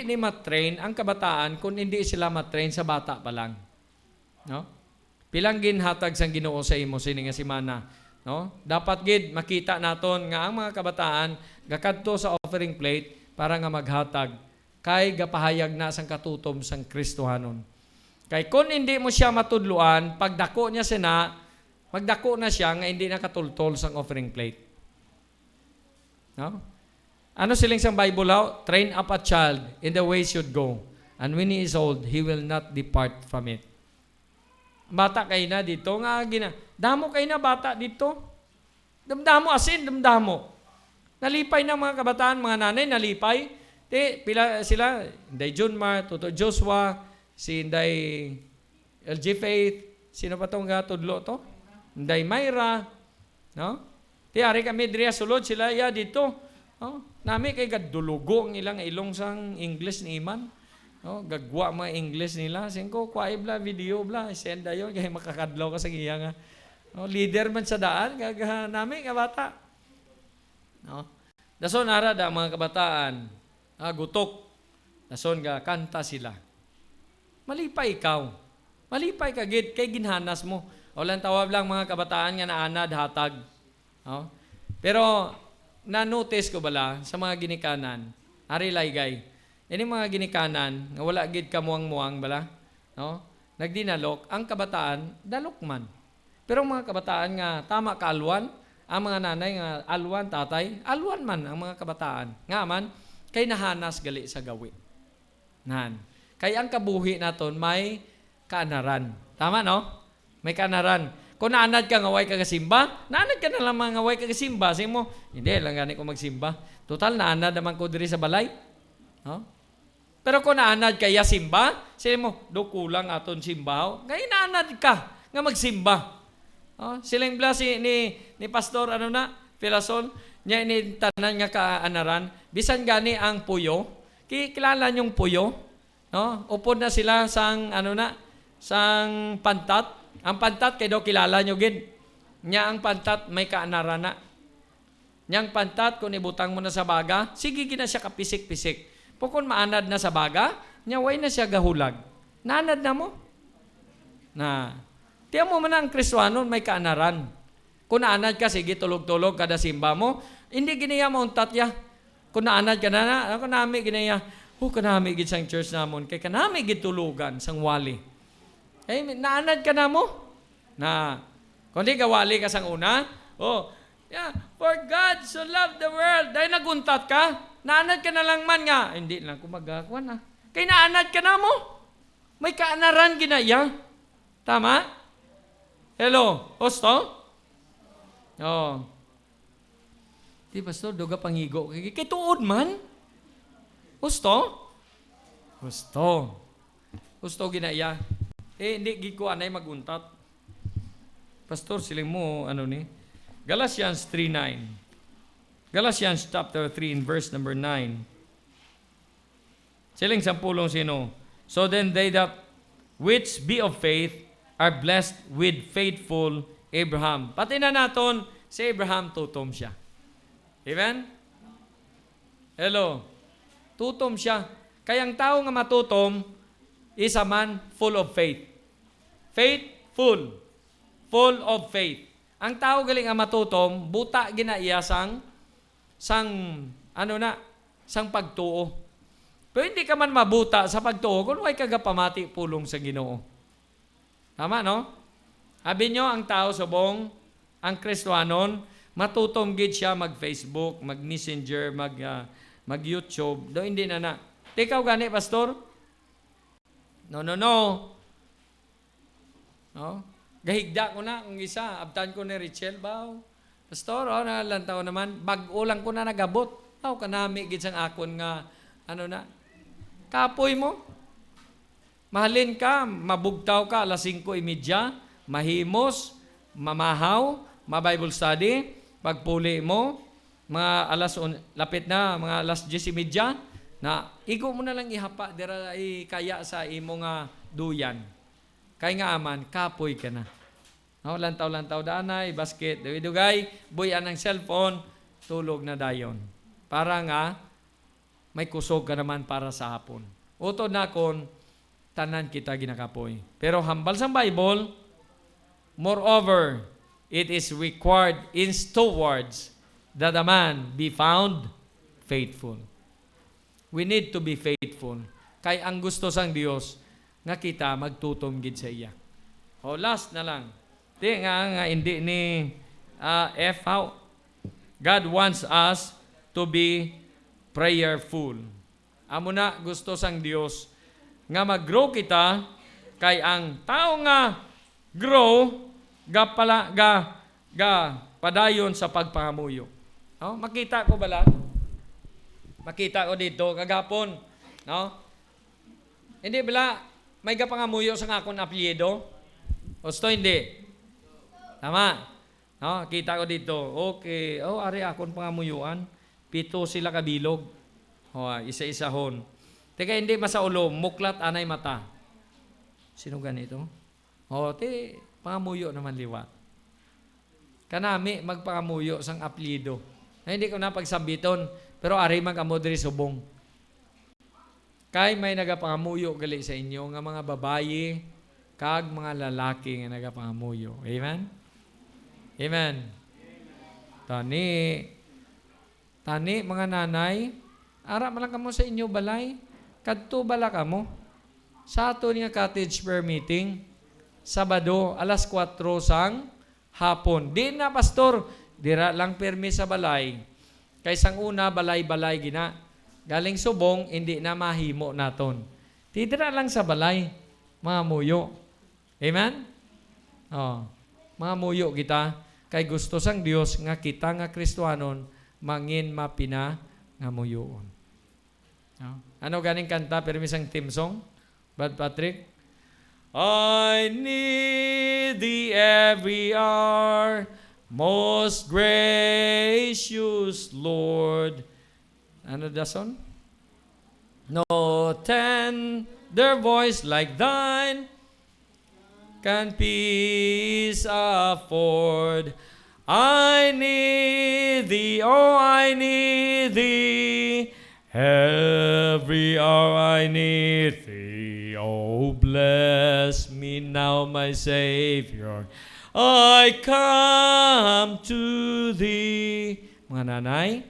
ni matrain ang kabataan kung hindi sila matrain sa bata pa lang. No? Pilang ginhatag sang Ginoo sa imo sini nga semana. No? Dapat gid makita naton nga ang mga kabataan gakadto sa offering plate para nga maghatag kay gapahayag na sang katutom sang Kristohanon. Kay kung hindi mo siya matudluan, pagdako niya sina, magdako na siya nga hindi nakatultol sang offering plate. No? Ano siling sang Bible how? Train up a child in the way he should go, and when he is old, he will not depart from it. Bata kayo na dito, nga damo kayo na bata dito. Damdamo asin, damdamo. Nalipay ng mga kabataan, mga nanay, nalipay. Pila sila, Inday Junmar, Toto Joshua, si Inday LG Faith, sino pa itong tudlo to? Inday Myra, no? Ari kami diriya sulod sila, dito. Nami kay gadulugo ang ilang ilong sang English ni Iman. Gagwa mga English nila. Singko, kwae bla, video bla, send ayon, kaya makakadlaw ka sa iya nga. Leader man sa daan, nami nga bata. Dason narad ang mga kabataan, gutok. Dason nga, kanta sila. Malipay ikaw. Malipay ka gid, kay ginhanas mo. Walang tawag lang mga kabataan nga naanad, hatag. Pero, na-notice ko bala sa mga ginikanan, ari laygay, ini mga ginikanan, nga wala gid kamuang-muang bala, nagdinalok, ang kabataan, dalok man. Pero ang mga kabataan nga, tama kaalwan, ang mga nanay nga, alwan, tatay, alwan man ang mga kabataan. Nga man, kay nahanas gali sa gawi. Nahan. Kay ang kabuhi naton may kaanaran. Tama, no? May kaanaran. Kung naanad ka ngaway ka kasimba, naanad ka na lang mga ngaway ka kasimba. Sige mo, hindi lang gani ko magsimba. Total, naanad naman ko diri sa balay. Pero kung naanad ka ya simba, sige mo, do kulang aton simbaw. Kaya naanad ka nga magsimba. Silang blasi ni Pastor, Filason, niya ini tanan nga kaanaran. Bisan gani ang puyo, kilala niyong puyo. Upod na sila sang, sang pantat. Ang pantat, kay daw kilala nyo gid. Nya ang pantat, may kaanaran na. Nya ang pantat, kung ibutang mo na sa baga, sige gina siya kapisik-pisik. Kung maanad na sa baga, nya way na siya gahulag. Naanad na mo. Tiyan mo man ang Kristohanon, may kaanaran. Kung naanad ka, sige, tulog-tulog kada simba mo, hindi ginaya mo untat ya. Kung naanad ka na, ako nami ginaya, Kanami gid sang church namon, kay kanami gid tulugan sang wali. Naanad ka na mo? Na, kundi ka wali ka sang una, for God so loved the world, dahil naguntat ka, naanad ka na lang man nga, hindi lang kumagakuan na. Kay naanad ka na mo. May kaanaran ginaya. Tama? Hello? Osto? Di pastor, doga pangigo. Kay tuod man? Osto? Osto ginaya. Hindi giko anay maguntat. Pastor, siling mo, Galatians 3:9. Galatians chapter 3 in verse number 9. Siling sampulong sino. So then they that which be of faith are blessed with faithful Abraham. Pati na naton, si Abraham tutom siya. Amen? Hello? Tutom siya. Kayang tao nga matutom, is a man full of faith. Faithful. Full of faith. Ang tao galing nga matutom, buta ginaiya sang pagtuo. Pero hindi ka man mabuta sa pagtuo kung may kagapamati pulong sa Ginoo. Tama, no? Abi nyo, ang tao subong, ang Kristohanon, matutom gid siya mag-Facebook, mag-Messenger, mag-YouTube. Do hindi na. Ikaw gani, pastor? No. Gahigda ko na kung isa, abtan ko ni Richel baw. Pastor, nalantaw naman, bag-o lang ko na nagabot. Kanami gid sang akon nga kapoy mo. Mahalin ka, mabugtaw ka alas 5:30, mahimos, mamahaw, ma-Bible study, pagpuli mo, lapit na, mga alas 10:30, na igo mo na lang ihapa, dira kaya sa imo nga duyan. Kay nga aman, kapoy ka na. Lantaw-lantaw danay, basket, dugay, buyan ng cellphone, tulog na dayon. Para nga, may kusog ka naman para sa hapon. Utod na kon, tanan kita ginakapoy. Pero hambal sa Bible, moreover, it is required in stewards that a man be found faithful. We need to be faithful. Kay ang gusto sang Dios nga kita magtutom gid sa iya. Last na lang. Di nga hindi ni how God wants us to be prayerful. Amo na gusto sang Dios nga mag-grow kita, kay ang tao nga grow padayon sa pagpangamuyo. Makita ko bala? Makita ko dito kagapon, Hindi bala may gapangamuyo sa akon apelyido? Osto hindi. Tama. Kita ko dito. Okay. Ari akon pangamuyuan. 7 sila kabilog. Isa-isahon. Teka, hindi masaulo. Muklat anay mata. Sino ganito? Pangamuyo naman liwat. Kanami magpangamuyo sang apelyido. Hindi ko na pagsambiton. Pero ari mag-amodri subong. Kay may nagapangamuyo gali sa inyo nga mga babayi kag mga lalaki nga nagapangamuyo. Amen? Amen. Tani mga nanay, ara man lang kamo sa inyo balay, kadto bala kamo. Sa ato nga cottage prayer meeting, Sabado, alas 4 sang hapon. Di na, pastor, dira lang permi sa balay. Kaysang una, balay-balay gina. Galing subong, hindi na mahimo naton. Dira lang sa balay, mga muyo. Amen? Mga muyo kita, kay gusto sang Dios nga kita nga Kristohanon, mangin mapina nga muyoon. Ano ganing kanta, permi sang team song? Brad Patrick? I need thee every hour, most gracious Lord. Ano dason? No tender voice like thine can peace afford. I need thee, I need thee. Every hour I need thee. Oh, bless me now, my Savior. I come to thee. Mga nanay,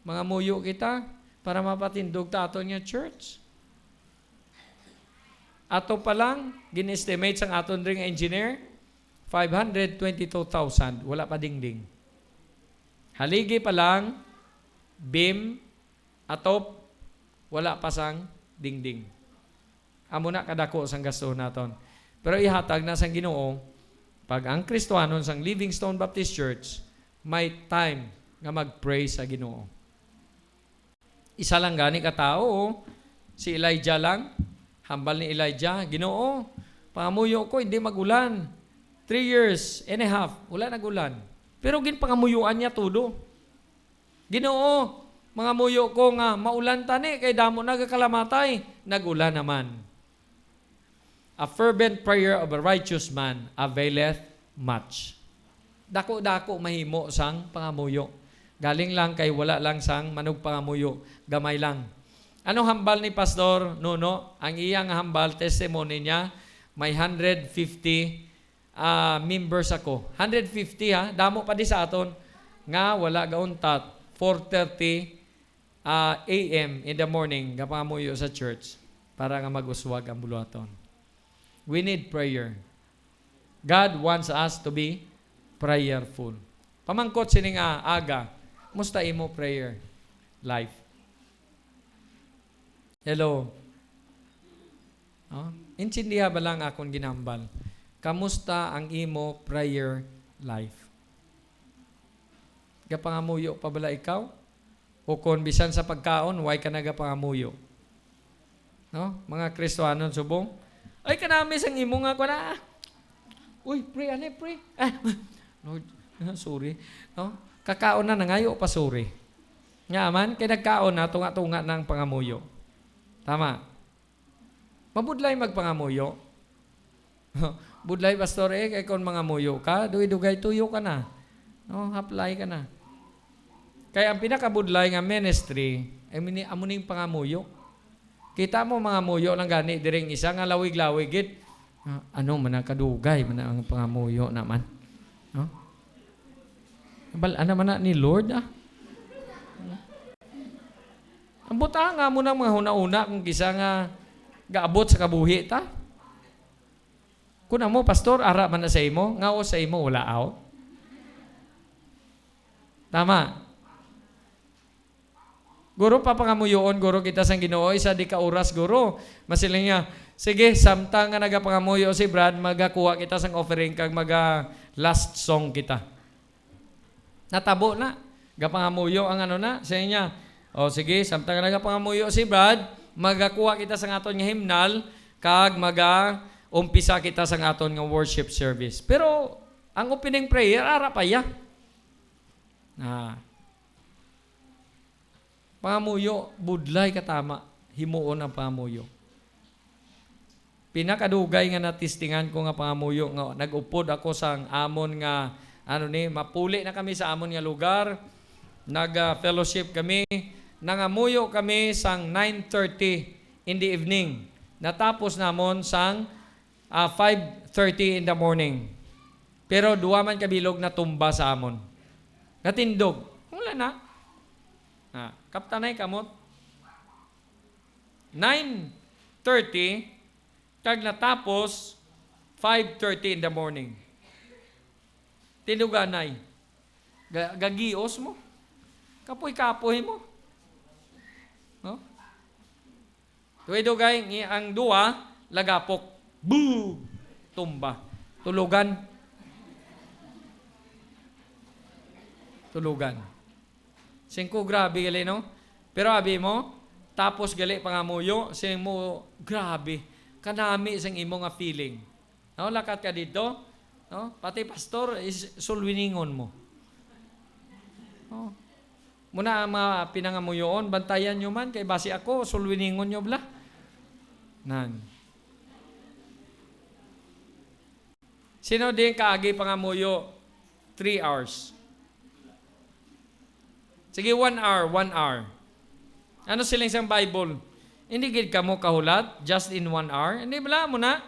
mga muyo kita, para mapatindog ta aton nga church. Ato pa lang, gin-estimate sang aton ring engineer, 522,000. Wala pa dingding. Haligi pa lang, beam, atop, wala pa sang dingding. Amo na kadako sang gasto naton. Pero ihatag na sang Ginoo, pag ang Kristohanon sang Livingstone Baptist Church, may time nga mag-pray sa Ginoo. Isa lang gani katao, si Elijah lang, hambal ni Elijah, Ginoo, pangamuyo ko, hindi magulan. 3 years and a half, wala nagulan. Pero ginpangamuyuan niya tudo. Ginoo, mga muyo ko nga, maulan tani, kay damo nagakalamatay, nagulan naman. A fervent prayer of a righteous man availeth much. Dako-dako mahimo sang pangamuyo. Galing lang kay wala lang sang manog pangamuyo, gamay lang. Ano hambal ni Pastor Nuno? Ang iyang hambal, testimony niya, may 150 members ako. 150 ha, damo pa di sa aton. Nga wala gauntat, 4:30 a.m. in the morning, kapangamuyo sa church para nga mag-uswag ang buluhaton. We need prayer. God wants us to be prayerful. Pamangkot sining aga, musta imo prayer life? Hello. Intindiha ba lang akong ginambal? Kamusta ang imo prayer life? Gapangamuyo pa bala ikaw? O kung bisan sa pagkaon, why ka nagapangamuyo? No? Mga Kristohanon subong, ay kanami sang imo nga ko na. Uy, pray, pray. Lord, sorry. No? Kakaon na nangayo pa sorry. Nga man, kay nagkaon na, tunga-tunga ng pangamuyo. Tama. Mabudlay magpangamuyo. Budlay, pastor, kay kung mangamuyo ka, duwi-dugay tuyo ka na. No, apply ka na. Kaya ang pinakabudlay nga ministry, ay amuning pangamuyo. Kita mo mga muyo lang gani, diring isa nga lawig-lawig, git. Ano, manakadugay, ang pangamuyo naman. No? Ano man na ni Lord, Ang buta nga mo ng mga huna-una kung kisa nga gaabot sa kabuhi ta. Kung mo, pastor, ara man na sa imo, nga o sa imo, wala out. Tama. Guro, papangamuyoon, guro kita sang Ginoo, isa di ka oras, guro. Masiling niya, sige, samtang nga nagapangamuyo si Brad, magakuha kita sang offering kag last song kita. Natabo na. Gapangamuyo ang ano na, sa niya, o sige, samtang nga nagapangamuyo si Brad, magakuha kita sang aton nga hymnal, kag umpisa kita sang aton nga worship service. Pero, ang opening prayer, ara pa ya. Pangamuyo, budlay katama, himuon ang pangamuyo. Pinakadugay nga natistingan ko nga pangamuyo, nga nag-upod ako sang amon nga, mapuli na kami sa amon nga lugar, nag-fellowship kami, nangamuyo kami sang 9:30 in the evening. Natapos namon sang 5:30 in the morning. Pero duwa man kabilog na tumba sa amon. Natindog. Wala na. Kaptanay kamot. 9:30 kag natapos 5:30 in the morning. Tinuganay. Gagios mo. Kapoy-kapoy mo. No? Tuwidugay ang duwa lagapok. Boo! Tumba. Tulugan. Singko grabe gali no? Pero abi mo, tapos gali pangamuyo, sing mo, grabe, kanami sang imo nga feeling. No, lakat ka dito, no? Pati pastor, sulwiningon mo. No? Muna ang mga pinangamuyoon, bantayan nyo man, kay basi ako, sulwiningon nyo bla. Nan. Sino din kaagi pangamuyo? 3 hours. Sige, 1 hour, 1 hour. Ano silang isang Bible? Hindi gid ka mo kahulat, just in 1 hour. Hindi bala mo na.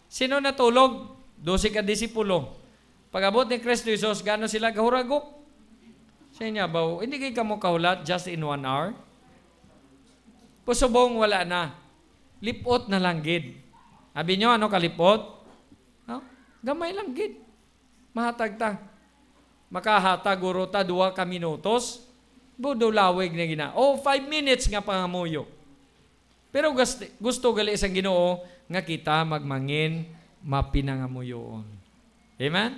Sino natulog? 12 ka disipulo. Pag-abot ni Kristo Jesus, gano sila kahuragok? Sa inyo ba? Hindi gid ka mo kahulat, just in 1 hour. Pusubong wala na. Lipot na lang gid. Sabi nyo, ano kalipot? No? Gamay lang gid. Mahatag ta. Makahatag uro ta 2 ka minutos. Budulawig na gina. 5 minutes nga pangamuyo. Pero gusto gali isang Ginoo nga kita magmangin mapinangamuyoon. Amen?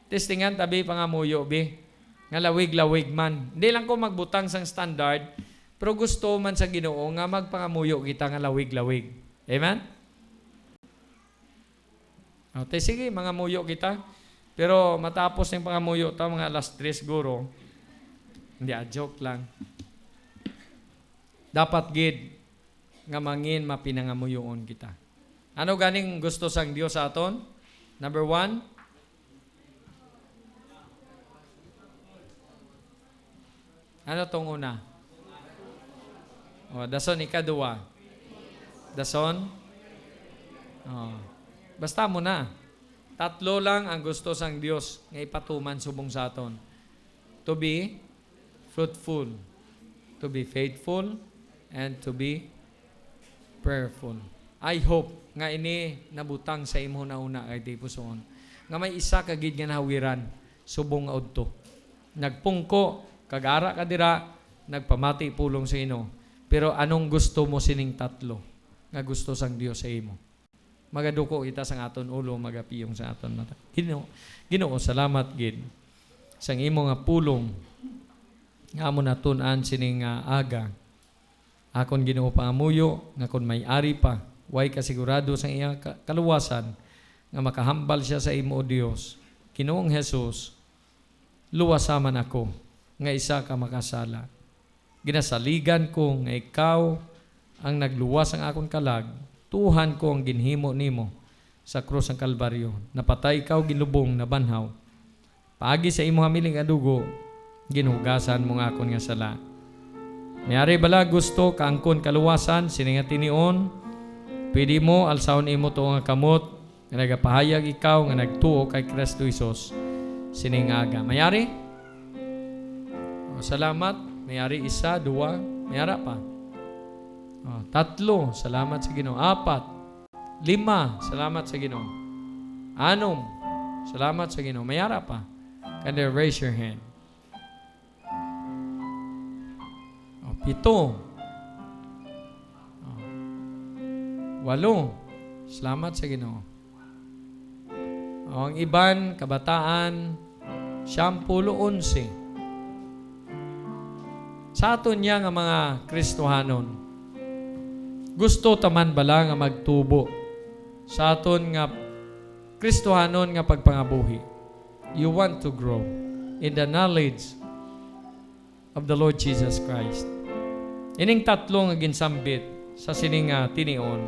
Testingan tabi pangamuyo bi. Nga lawig-lawig man. Hindi lang ko magbutang sang standard, pero gusto man sa Ginoo nga magpangamuyo kita nga lawig-lawig. Amen? Okay, sige, mga muyo kita. Pero matapos ng pangamuyo ta mga alas 3 siguro. Hindi, joke lang. Dapat gid nga mangin mapinangamuyoon kita. Ano ganing gusto sang Dios sa aton? Number 1, ano tong una? Dason ikaduwa. Dason? Basta mo na. 3 lang ang gusto sang Dios nga ipatuman subong sa aton. To be fruitful, to be faithful, and to be prayerful. I hope nga ini nabutang sa imo na una kay Tipuson. Nga may isa ka gid nga nahawiran subong nga udto. Nagpungko, kagara ka dira, nagpamati pulong sa ino. Pero anong gusto mo sining 3 nga gusto sang Dios sa imo? Magaduko ita sang aton ulo, magapiyong sa aton mata. Ginoo, salamat gid sang imo nga pulong nga amo natun-an sining aga. Akon Ginoo pangamuyo nga kun may ari pa, way kasigurado sang iyang kaluwasan nga makahambal siya sa imo o Dios. Ginoong Jesus, luwasaman ako nga isa ka makasala. Ginasaligan ko nga ikaw ang nagluwas ang akon kalag. Tuhan ko ang ginhimo nimo sa krus ng Kalbaryo. Napatay ikaw ginlubong na banhaw. Paagi sa imo hamiling adugo, ginugasan mo nga akon nga sala. Mayari bala gusto kaangkon kaluwasan sininga tinion. Pwede mo alsaon imo to nga kamot nga nagapahayag ikaw nga nagtuo kay Kristo Jesus sining aga. Mayari? Salamat. Mayari 1, 2, mayara pa. 3, salamat sa Ginoo. 4, 5, salamat sa Ginoo. 6, salamat sa Ginoo. Mayara pa. Can you raise your hand? 7, 8, salamat sa Ginoo. Ang iban, kabataan, 11. Sa aton niya nga mga Kristohanon, gusto taman bala nga magtubo sa aton nga Kristohanon nga pagpangabuhi. You want to grow in the knowledge of the Lord Jesus Christ. Ining 3 nga ginsambit sa sining tinion,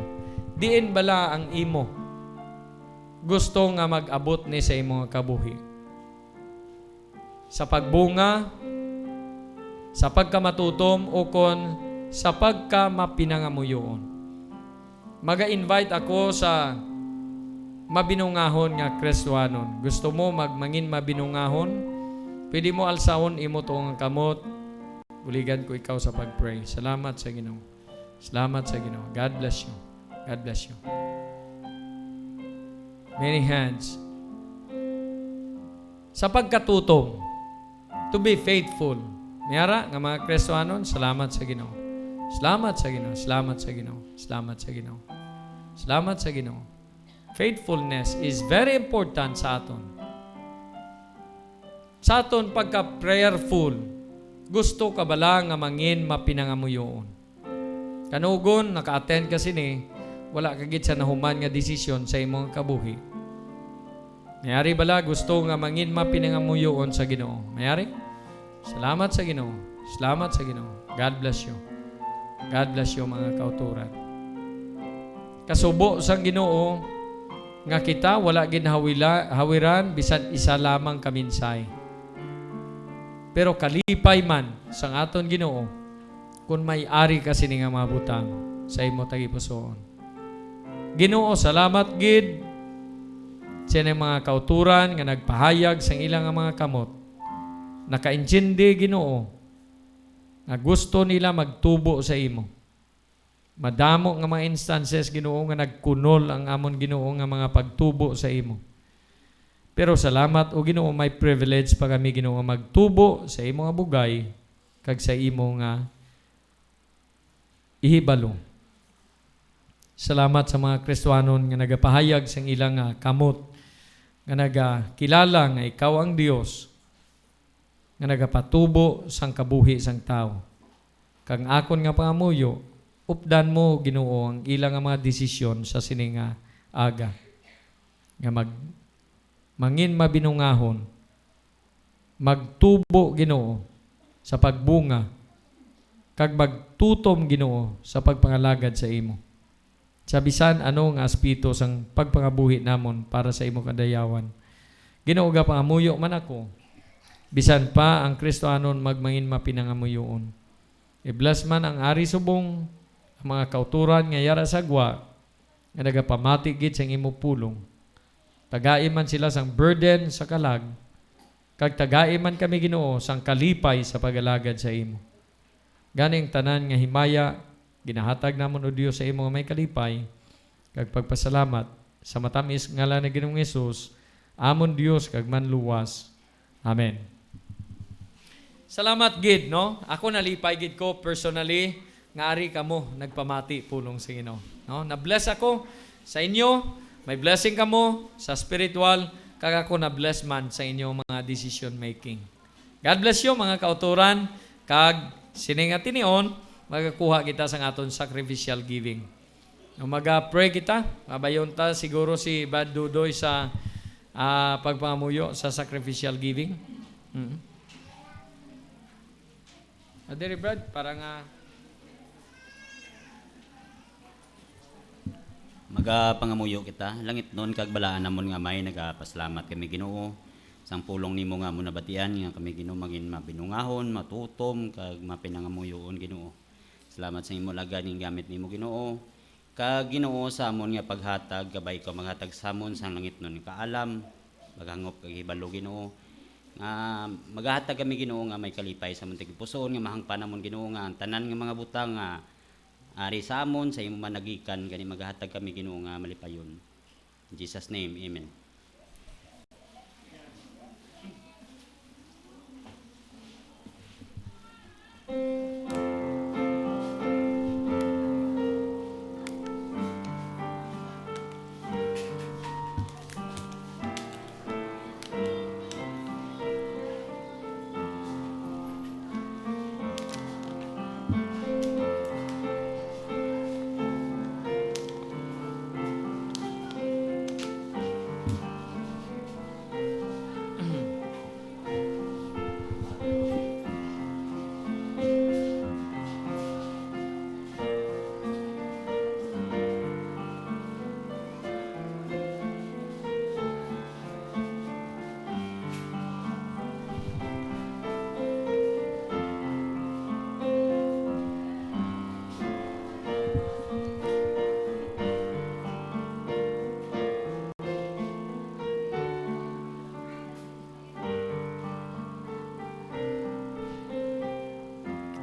diin bala ang imo gusto nga mag-abot ni sa imo nga kabuhi. Sa pagbunga, sa pagkamatutom o kon sa pagkamapinangamuyoon. Maga-invite ako sa mabinungahon nga Kristohanon. Gusto mo magmangin mabinungahon? Pwede mo alsaon imo tong kamot. Buligan ko ikaw sa pagpray. Salamat sa Ginoo. Salamat sa Ginoo. God bless you. God bless you. Many hands. Sa pagkatutom, to be faithful. Mayara nga mga Kristohanon, salamat sa Ginoo. Salamat sa Ginoo. Salamat sa Ginoo. Salamat sa Ginoo. Salamat sa Ginoo. Faithfulness is very important sa aton. Sa aton pagka-prayerful, gusto ka bala nga mangin mapinangamuyoon. Kanugon, naka-attend ka sini, wala kagit sa nahuman nga desisyon sa imong kabuhi. Mayari bala gusto nga mangin mapinangamuyoon sa Ginoo. Mayari? Salamat sa Ginoo. Salamat sa Ginoo. God bless you. God bless you mga kauturan. Kasubo sang Ginoo nga kita wala gid hawiran bisan isa lamang kaminsay. Pero kalipay man sang aton Ginoo kung may ari ka sini nga mabutang sa imo tagipusoon. Ginoo, salamat gid sa mga kauturan nga nagpahayag sang ilang mga kamot. Nakaintindi Ginoo nga gusto nila magtubo sa imo. Madamo nga mga instances, Ginoo, nga nagkunol ang amon Ginoo nga mga pagtubo sa imo. Pero salamat o Ginoo, may privilege pa kami Ginoo nga magtubo sa imo nga bugay kag sa imo nga ihibalo. Salamat sa mga Kristiyanon nga nagapahayag sa ilang kamot, nga nagakilala nga ikaw ang Dios, nga nagapatubo sang kabuhi sang tao. Kang akon nga pangamuyo, updan mo Ginoo ang ilang nga mga desisyon sa sining aga. Nga mangin mabinungahon, magtubo Ginoo sa pagbunga, kag magtutom Ginoo sa pagpangalagad sa imo. Sa bisan ano nga aspito sang pagpangabuhi namon para sa imo kadayawan. Ginoo ga pangamuyo man ako, bisan pa ang Kristohanon magmangin mapinangamuyoon. I-bless man ang ari subong, ang mga kauturan nga yara sagwa, nga nagapamati gid sa imo pulong. Tagai man sila sang burden sa kalag, kag tagai man kami Ginoo sang kalipay sa pagalagad sa imo. Ganing tanan nga himaya, ginahatag namon o Dios sa imo nga may kalipay, kag pagpasalamat sa matamis ngalan ni Ginoong Hesus, amon Dios kag manluwas. Amen. Salamat gid, no? Ako nalipay gid ko personally nga ari kamo nagpamati pulong sa Ginoo, no? Na-bless ako sa inyo, may blessing kamo sa spiritual, kag ako na-bless man sa inyo mga decision making. God bless you mga kauturan, kag sining tinion magakuha kita sa aton sacrificial giving. Mag-pray kita, mabayon ta siguro si Bad Dudoy sa pagpangamuyo sa sacrificial giving. Adere Brad, parang Magapangamuyo kita, langit nun kag balaan namon nga may nagapasalamat kami Ginoo sang pulong nimo nga mo nabatian nga kami Ginoo magin mabinungahon, matutom kag mapinangamuyoon Ginoo. Salamat sa imo lagad ning gamit nimo Ginoo. Kag Ginoo sa amon nga paghatag, gabay ko maghatag sa amon sang langit nun kaalam, maghangop kag hibalo Ginoo. Nga maghatag kami Ginoo nga may kalipay sa muntig puson nga mahangpan namon Ginoo nga ang tanan nga mga butang nga ari sa amon sa imo managikan kani maghatag kami Ginoo nga malipayon. In Jesus name, amen.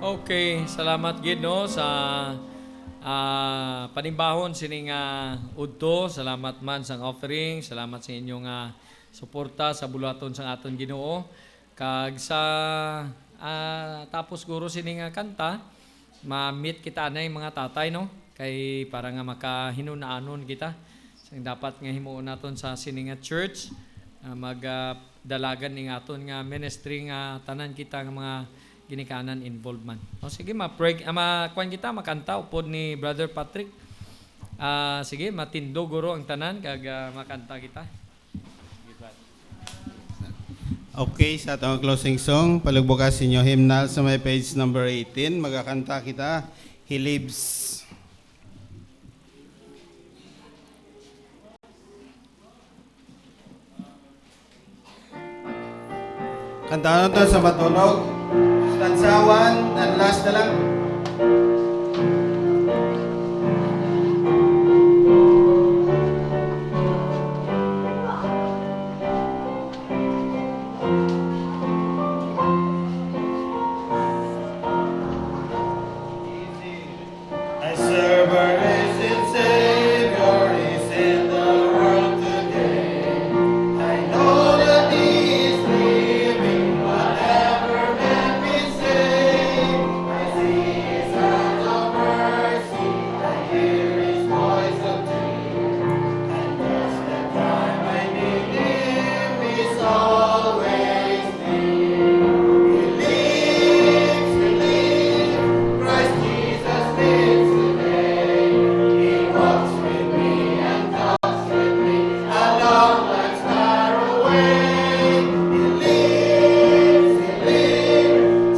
Okay, salamat gid no sa panimbahon sining udto. Salamat man sang offering, salamat sa inyong suporta sa bulaton sang aton Ginoo. Kag sa tapos guro sining kanta, ma-meet kita na yung mga tatay no, kay para nga makahinunaanon kita. Sang dapat nga himuon naton sa sining church, magdalagan ning aton nga ministry nga tanan kita nga mga ginikanan involvement. O sige, ma-pray, makuan kita, makanta upod ni Brother Patrick. Sige, matindo guro ang tanan, kag makanta kita. Okay, sa atong closing song, palugbukas inyo hymnal sa may page number 18, magakanta kita, He Lives. Kantahan natin sa matulog. Stanza 1 and last na lang.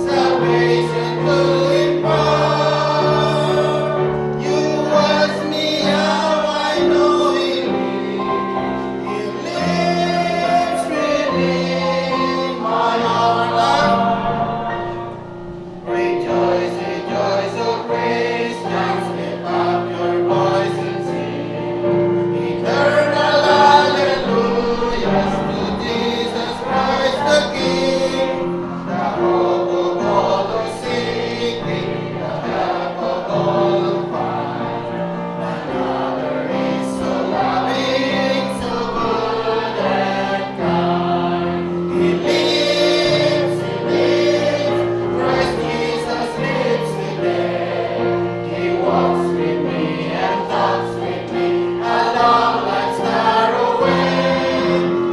salvation to impart. You ask me how I know He lives within my heart. Rejoice, rejoice, O Christians, lift up your voice and sing. Eternal hallelujahs to Jesus Christ the King. The hope of all who seek Thee, the help of all who find. Another is so loving, so good and kind. He lives, Christ Jesus lives today. He walks with me and talks with me along life's narrow way.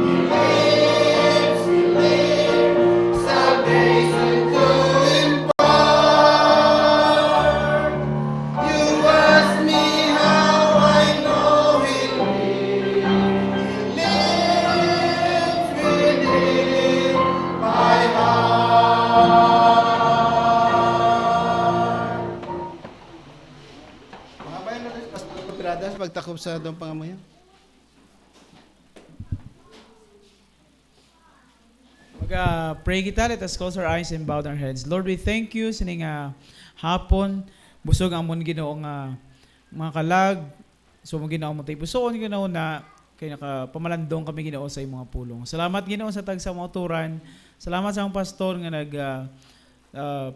He lives, salvation to impart. You ask me how I know He lives within my heart. Mga bayan na rin, Pastor Piradas, pagtakop sa doon pangamuyan. Pray kita, let us close our eyes and bow our heads. Lord, we thank you sa ning hapon, busog ang mon Ginoo nga mga kalag, so mo Ginoo mo tay pusoon Ginoo na kay nakapamalandong kami Ginoo sa imong mga pulong. Salamat Ginoo sa tag sa mga turan. Salamat sa akong pastor nga nag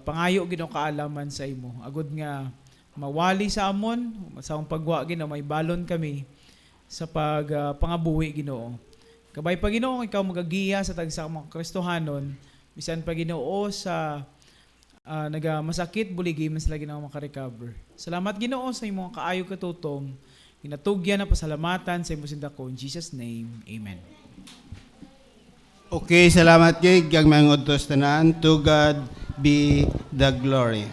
pangayo Ginoo kaalaman sa imo. Agud nga mawali sa amon sa akong pagwa Ginoo may balon kami sa pangabuhi Ginoo. Kabay pa Ginoo ikaw magagiya sa tagsa mga Kristohanon bisan pa Ginoo sa masakit buligi mas lagi na maka-recover. Salamat Ginoo sa imong kaayo katutom. Hinatugyan na pasalamatan sa imong sindako in Jesus name. Amen. Okay, salamat kay kag mga utos tanan. To God be the glory.